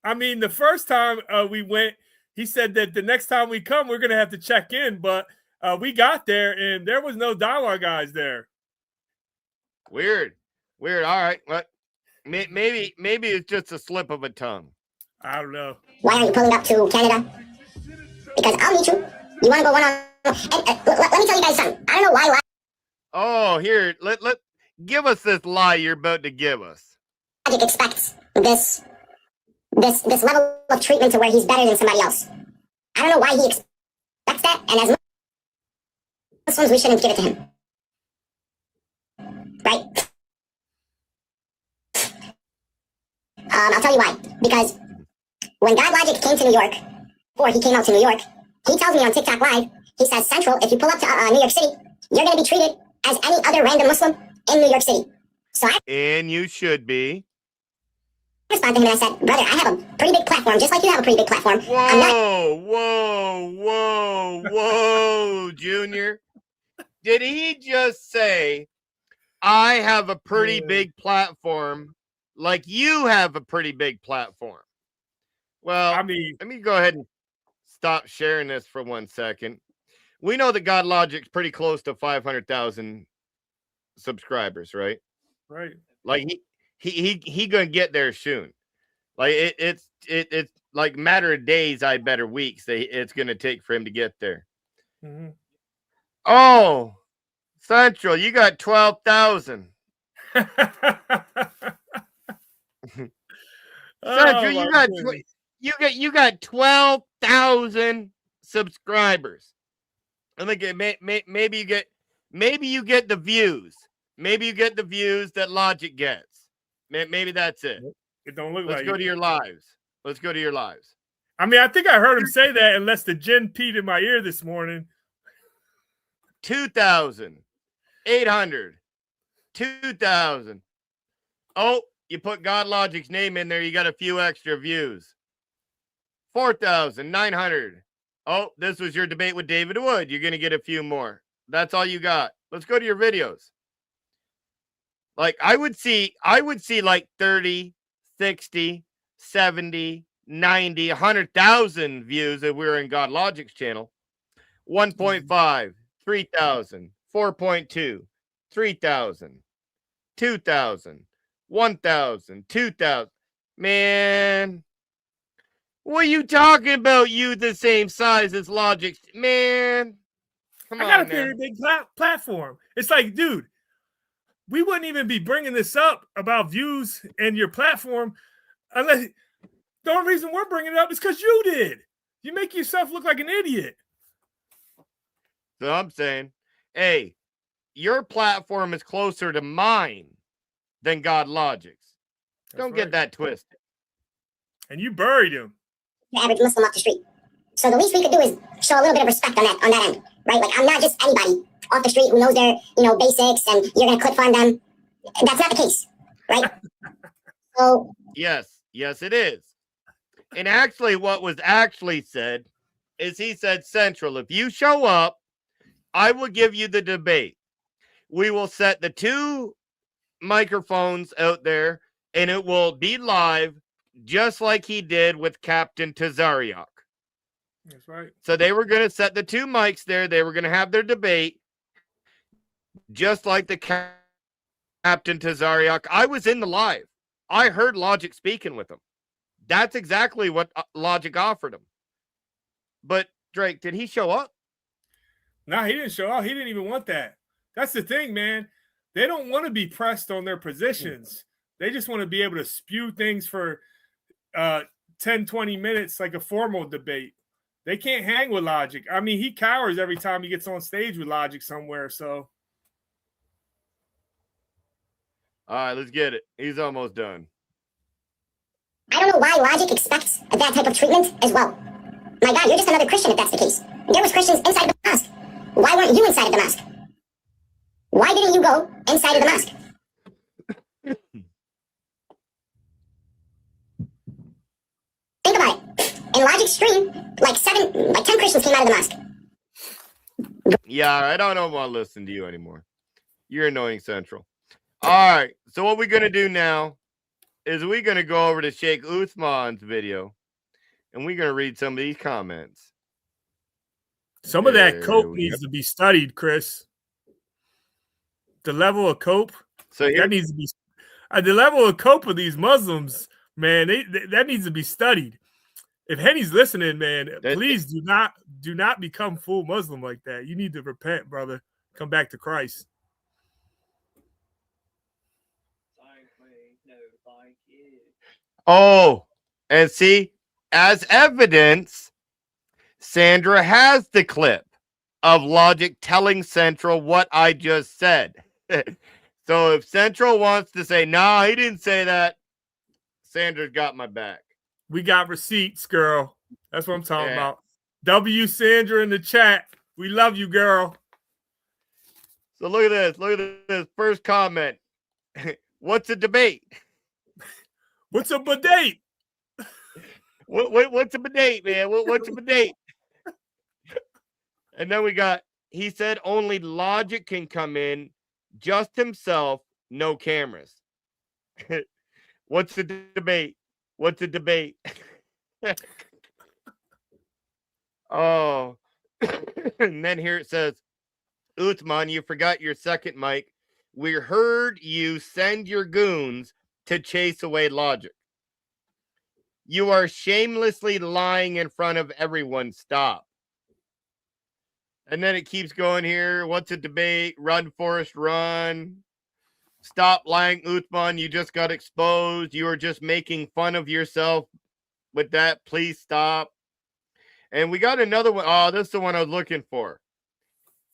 I mean, the first time we went, he said that the next time we come, we're going to have to check in. But we got there, and there was no dialogue guys there. Weird. All right. What? Maybe it's just a slip of a tongue. I don't know. Why aren't you pulling up to Canada? Because I'll meet you. You want to go one-on-one? And let me tell you guys something. I don't know why. Oh, here. Let give us this lie you're about to give us. Logic expects this level of treatment to where he's better than somebody else. I don't know why he expects that, and as Muslims, we shouldn't give it to him. Right? I'll tell you why. Because when God Logic came to New York, before he came out to New York, he tells me on TikTok Live, he says, Central, if you pull up to New York City, you're going to be treated as any other random Muslim in New York City. And you should be. I responded to him and I said, brother, I have a pretty big platform, just like you have a pretty big platform. Whoa, Junior. Did he just say, I have a pretty big platform like you have a pretty big platform? Well, I mean, let me go ahead and stop sharing this for 1 second. We know that God Logic's pretty close to 500,000 subscribers, right? Right. Like he gonna get there soon. Like it's like matter of days, I bet, or weeks that it's gonna take for him to get there. Mm-hmm. Oh, Central, you got 12,000. Central, you got 12,000 subscribers. I think maybe you get the views. Maybe you get the views that Logic gets. Maybe that's it. It don't look Let's like go it. to your lives. Let's go to your lives. I mean, I think I heard him say that, unless the gin peed in my ear this morning. 2,800. 2,000. Oh, you put God Logic's name in there, you got a few extra views. 4,900. Oh, this was your debate with David Wood. You're going to get a few more. That's all you got. Let's go to your videos. Like I would see like 30, 60, 70, 90, 100,000 views if we were in God Logic's channel. 1.5, 3,000, 4.2, 3,000, 2,000, 1,000, 2,000. Man, what are you talking about? You the same size as Logic? Man, come I on got a now. pretty big platform. It's like, dude, we wouldn't even be bringing this up about views and your platform unless the only reason we're bringing it up is because you did. You make yourself look like an idiot. So I'm saying, hey, your platform is closer to mine than God Logic's. Don't get that twisted. And you buried him. The average Muslim off the street. So the least we could do is show a little bit of respect on that end, right? Like I'm not just anybody off the street who knows their basics and you're gonna click fund them. That's not the case, right? So yes, it is. And actually, what was actually said is he said, Central, if you show up, I will give you the debate. We will set the 2 microphones out there and it will be live just like he did with Captain Tazariak. That's right. So they were going to set the 2 mics there. They were going to have their debate just like the Captain Tazariak. I was in the live. I heard Logic speaking with him. That's exactly what Logic offered him. But Drake, did he show up? No, he didn't show up. He didn't even want that. That's the thing, man. They don't want to be pressed on their positions. They just want to be able to spew things for 10, 20 minutes like a formal debate. They can't hang with Logic. I mean, he cowers every time he gets on stage with Logic somewhere, so. All right, let's get it. He's almost done. I don't know why Logic expects that type of treatment as well. My God, you're just another Christian if that's the case. There was Christians inside the mosque. Why weren't you inside of the mosque? Why didn't you go inside of the mosque? Think about it. In Logic's stream, like 10 Christians came out of the mosque. Yeah, I don't want to listen to you anymore. You're annoying, Central. All right, so what we're going to do now is we're going to go over to Sheikh Uthman's video, and we're going to read some of these comments. Some of that cope needs to be studied, Chris. The level of cope, that needs to be the level of cope of these Muslims, man. That needs to be studied. If Henny's listening, man, please do not become full Muslim like that. You need to repent, brother. Come back to Christ. Oh, and see, as evidence, Sandra has the clip of Logic telling Central what I just said. So if Central wants to say, nah, he didn't say that, Sandra's got my back. We got receipts, girl. That's what I'm talking about. W Sandra in the chat. We love you, girl. So look at this. Look at this first comment. What's a debate? What's a debate? What's a debate, man? What's a debate? And then we got, he said only Logic can come in, just himself, no cameras. What's the debate? What's the debate? Oh. And then here it says, Uthman, you forgot your second mic. We heard you send your goons to chase away Logic. You are shamelessly lying in front of everyone. Stop. And then it keeps going here. What's a debate? Run, Forrest, run. Stop lying, Uthman. You just got exposed. You are just making fun of yourself with that. Please stop. And we got another one. Oh, this is the one I was looking for.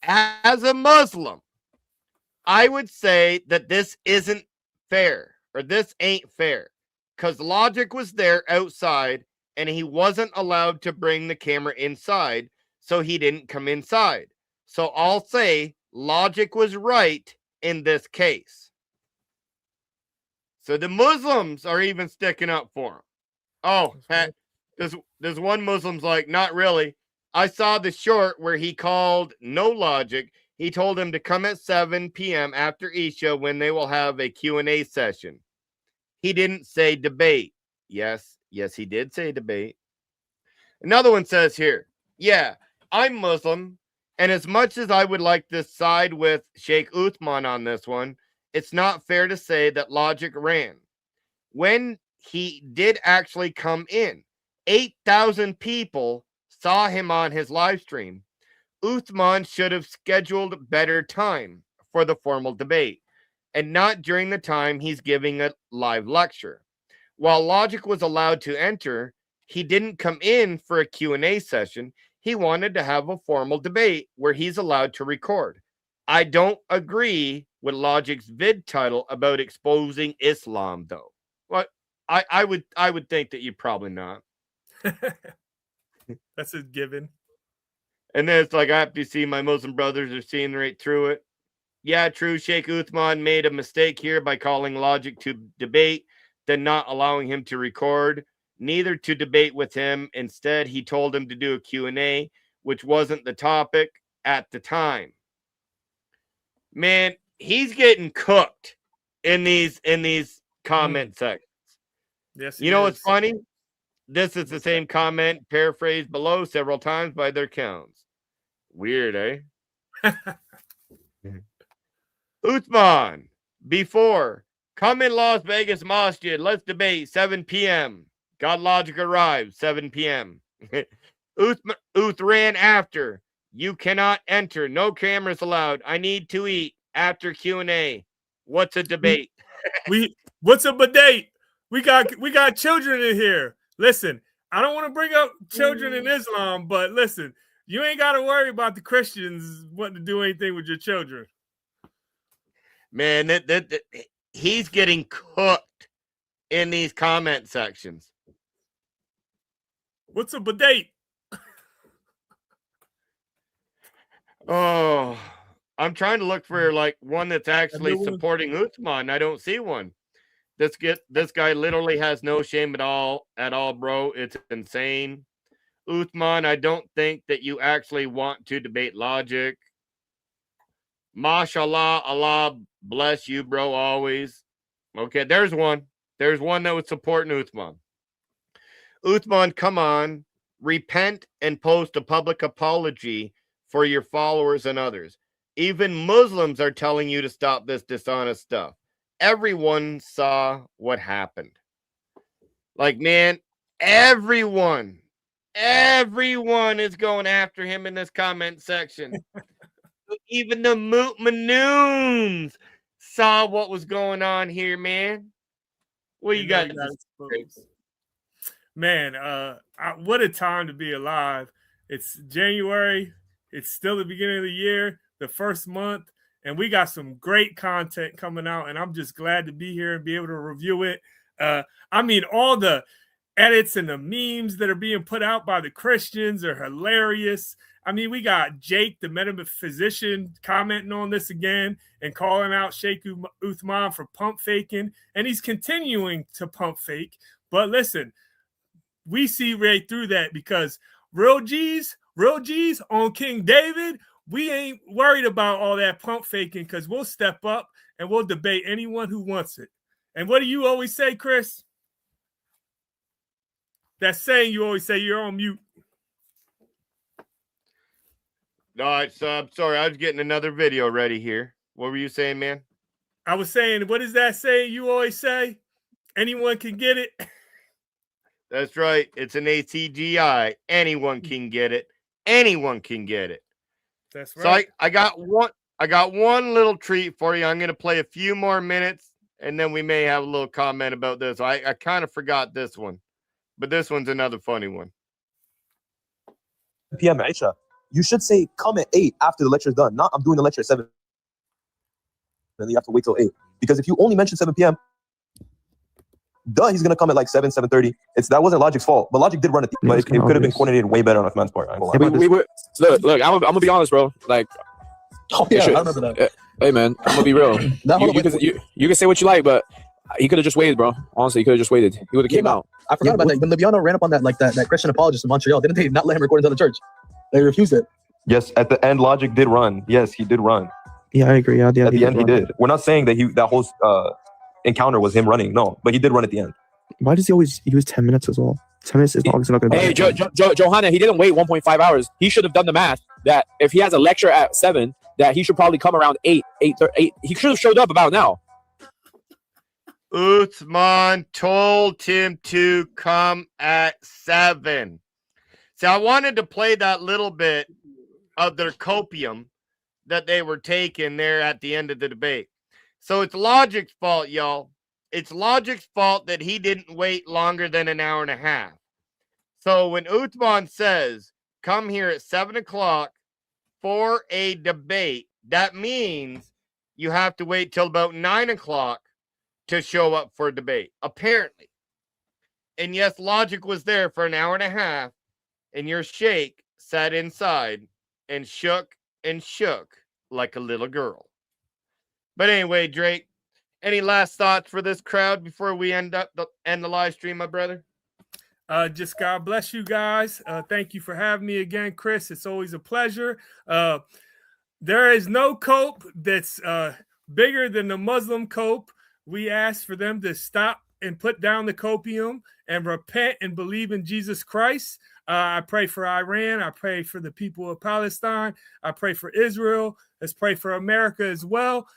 As a Muslim, I would say that this isn't fair, or this ain't fair, because Logic was there outside and he wasn't allowed to bring the camera inside, so he didn't come inside. So I'll say Logic was right in this case. So the Muslims are even sticking up for him. Oh, there's one Muslim's like, not really. I saw the short where he called no logic. He told him to come at 7 p.m. after Isha when they will have a Q&A session. He didn't say debate. Yes, he did say debate. Another one says here, yeah, I'm Muslim, and as much as I would like to side with Sheikh Uthman on this one, it's not fair to say that logic ran. When he did actually come in, 8,000 people saw him on his live stream. Uthman should have scheduled better time for the formal debate, and not during the time he's giving a live lecture. While logic was allowed to enter, he didn't come in for a Q&A session. He wanted to have a formal debate where he's allowed to record. I don't agree with Logic's vid title about exposing Islam, though. Well, I would think that you probably not. That's a given. And then it's like, I have to see my Muslim brothers are seeing right through it. Yeah, true. Sheikh Uthman made a mistake here by calling Logic to debate, then not allowing him to record, neither to debate with him. Instead, he told him to do a Q&A, which wasn't the topic at the time. Man, he's getting cooked in these comment sections. Yes, you know what's funny? This is the same comment paraphrased below several times by their counts. Weird, eh? Uthman, before, come in Las Vegas Masjid, let's debate, 7 p.m. God Logic arrives, 7 p.m. Uth ran after, you cannot enter, no cameras allowed, I need to eat, after Q&A. What's a debate? What's a debate? We got children in here. Listen, I don't want to bring up children in Islam, but listen, you ain't got to worry about the Christians wanting to do anything with your children. Man, he's getting cooked in these comment sections. What's a debate? Oh, I'm trying to look for like one that's actually supporting Uthman. I don't see one. This guy literally has no shame at all, bro. It's insane. Uthman, I don't think that you actually want to debate logic. Mashallah, Allah bless you, bro, always. Okay, there's one. There's one that was supporting Uthman. Uthman, come on. Repent and post a public apology for your followers and others. Even Muslims are telling you to stop this dishonest stuff. Everyone saw what happened. Like, man, everyone is going after him in this comment section. Even the Manoons saw what was going on here, man. What you got? Man, what a time to be alive. It's January. It's still the beginning of the year, the first month, and we got some great content coming out, and I'm just glad to be here and be able to review it. I mean, all the edits and the memes that are being put out by the Christians are hilarious. I mean, we got Jake, the metaphysician, commenting on this again and calling out Sheikh Uthman for pump faking, and he's continuing to pump fake. But listen, we see right through that because real G's on King David, we ain't worried about all that pump faking because we'll step up and we'll debate anyone who wants it. And what do you always say, Chris? That saying you always say, you're on mute. All right, so I'm sorry. I was getting another video ready here. What were you saying, man? I was saying, what is that saying you always say? Anyone can get it. That's right. It's an ACGI. Anyone can get it. Anyone can get it. That's right. So I got one little treat for you. I'm going to play a few more minutes, and then we may have a little comment about this. I kind of forgot this one, but this one's another funny one. PM Aisha. You should say come at 8 after the lecture's done. Not I'm doing the lecture at 7. And you have to wait till 8. Because if you only mention 7 p.m., he's gonna come at like 7, 7:30. That wasn't Logic's fault, but Logic did run it. But it could have been coordinated way better on Uthman's part. We were look. I'm gonna be honest, bro. Like, oh yeah, I remember that. Hey man, I'm gonna be real. You can say what you like, but he could have just waited, bro. Honestly, he could have just waited. He would have came out. I forgot about that. When Liviano ran up on that Christian apologist in Montreal, didn't they not let him record into the church? They refused it. Yes, at the end, Logic did run. Yes, he did run. Yeah, I agree. Yeah, at the end, he did. We're not saying that that whole encounter was him running. No, but he did run at the end. Why does he always use 10 minutes as well? 10 minutes is obviously not going to be. Hey, Johanna, he didn't wait 1.5 hours. He should have done the math that if he has a lecture at 7, that he should probably come around 8. He should have showed up about now. Uthman told him to come at 7. So I wanted to play that little bit of their copium that they were taking there at the end of the debate. So it's Logic's fault, y'all. It's Logic's fault that he didn't wait longer than an hour and a half. So when Uthman says, come here at 7 o'clock for a debate, that means you have to wait till about 9 o'clock to show up for a debate, apparently. And yes, Logic was there for an hour and a half, and your sheikh sat inside and shook like a little girl. But anyway, Drake, any last thoughts for this crowd before we end the live stream, my brother? Just God bless you guys. Thank you for having me again, Chris. It's always a pleasure. There is no cope that's bigger than the Muslim cope. We ask for them to stop and put down the copium and repent and believe in Jesus Christ. I pray for Iran. I pray for the people of Palestine. I pray for Israel. Let's pray for America as well.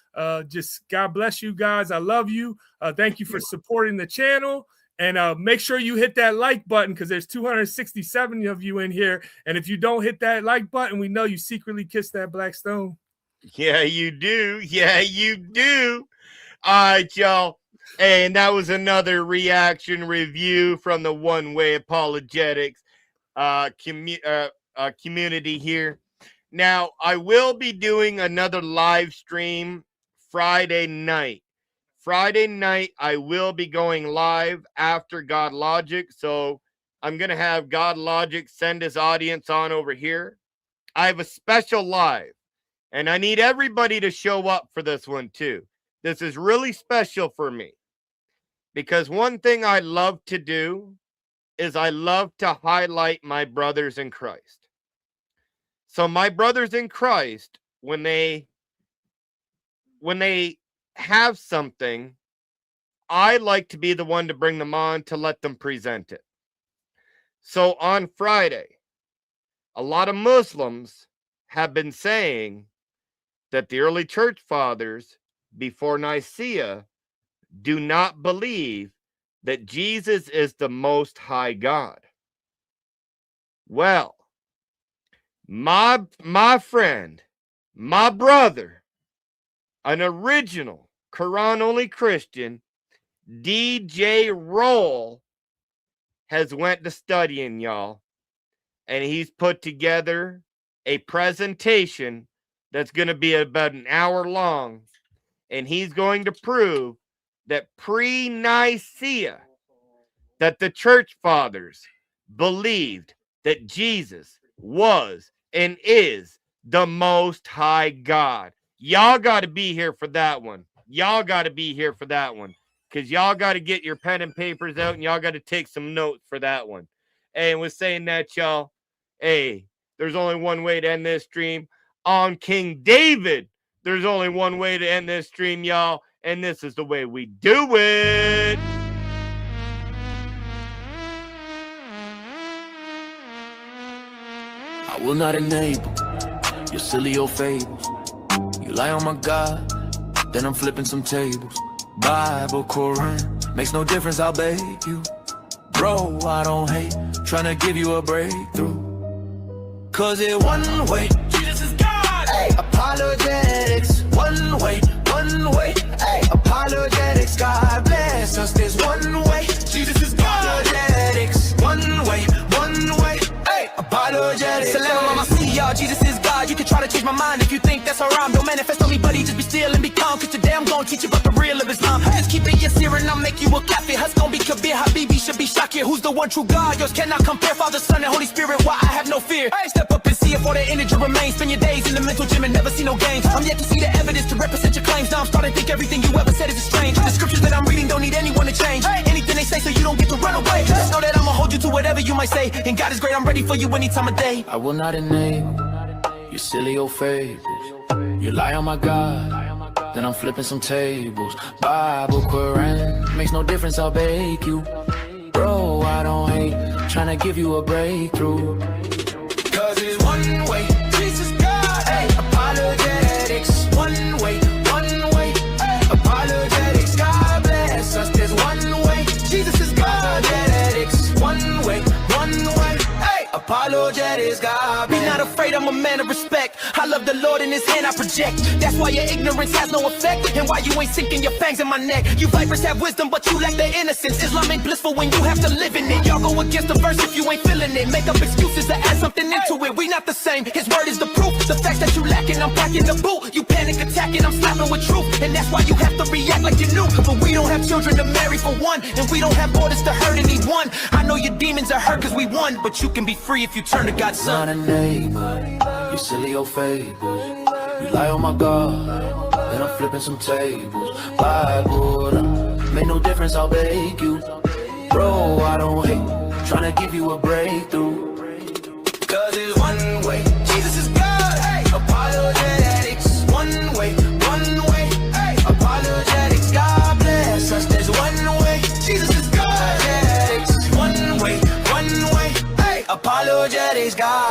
Just God bless you guys. I love you. Thank you for supporting the channel. And make sure you hit that like button because there's 267 of you in here. And if you don't hit that like button, we know you secretly kissed that black stone. Yeah, you do. Yeah, you do. All right, y'all. And that was another reaction review from the One Way Apologetics community here. Now, I will be doing another live stream Friday night. Friday night, I will be going live after God Logic. So I'm going to have God Logic send his audience on over here. I have a special live, and I need everybody to show up for this one too. This is really special for me because one thing I love to do is I love to highlight my brothers in Christ. So my brothers in Christ, when they have something, I like to be the one to bring them on to let them present it. So on Friday, a lot of Muslims have been saying that the early church fathers before Nicaea do not believe that Jesus is the Most High God. Well, my friend, my brother, an original Quran-only Christian, DJ Roll, has went to studying, y'all, and he's put together a presentation that's going to be about an hour long, and he's going to prove that pre-Nicaea, that the church fathers believed that Jesus was and is the Most High God. Y'all got to be here for that one. Y'all got to be here for that one because y'all got to get your pen and papers out and y'all got to take some notes for that one. And with saying that, y'all, hey, there's only one way to end this stream. On King David, there's only one way to end this stream, y'all, and this is the way we do it. I will not enable your silly old fables. You lie on my God, then I'm flipping some tables. Bible, Quran, makes no difference, I'll beg you. Bro, I don't hate, trying to give you a breakthrough. Cause it one way, Jesus is God. Hey, apologetics, one way, hey, apologetics, God bless us. There's one way, Jesus is God. Apologetics, one way, hey, apologetics. Salam, Mama, see y'all, Jesus is God. You can try to change my mind if you think that's a rhyme. Don't manifest on me, buddy, just be still and be calm. Cause today I'm gonna teach you about the real of Islam. Just keep it yasir and I'll make you a kafir. Hus gon' be kabir, Habibi should be shakir. Who's the the one true God. Yours cannot compare. Father, Son, and Holy Spirit, why I have no fear. Step up and see if all the energy remains. Spend your days in the mental gym and never see no gains. I'm yet to see the evidence to represent your claims. Now I'm starting to think everything you ever said is strange. The scriptures that I'm reading don't need anyone to change. Anything they say so you don't get to run away. Just know that I'ma hold you to whatever you might say. And God is great, I'm ready for you any time of day. I will not enable your silly old fables. You lie on my God, then I'm flipping some tables. Bible, Quran, makes no difference, I'll bake you. Bro, I don't hate, trying to give you a breakthrough. Cause it's one way, Jesus God, hey, apologetics. One way, hey, apologetics. God bless us, there's one way, Jesus is God. Apologetics, one way, hey, apologetics. God bless. Be not afraid, I'm a man of respect. I love the Lord in his hand I project. That's why your ignorance has no effect. And why you ain't sinking your fangs in my neck. You vipers have wisdom, but you lack the innocence. Islam ain't blissful when you have to live in it. Y'all go against the verse if you ain't feeling it. Make up excuses to add something into it. We not the same, his word is the proof. The facts that you lacking, I'm packing the boot. You panic attacking, I'm slapping with truth. And that's why you have to react like you knew. But we don't have children to marry for one. And we don't have orders to hurt anyone. I know your demons are hurt cause we won. But you can be free if you turn to God's son. Not a neighbor, you silly old fables. You lie on my God, then I'm flipping some tables. Bible, make no difference, I'll bake you. Bro, I don't hate, trying to give you a breakthrough. Cause it's one way, Jesus is God, hey, apologetics. One way, hey, apologetics. God bless us, there's one way, Jesus is God. Apologetics. One way, hey, apologetics. God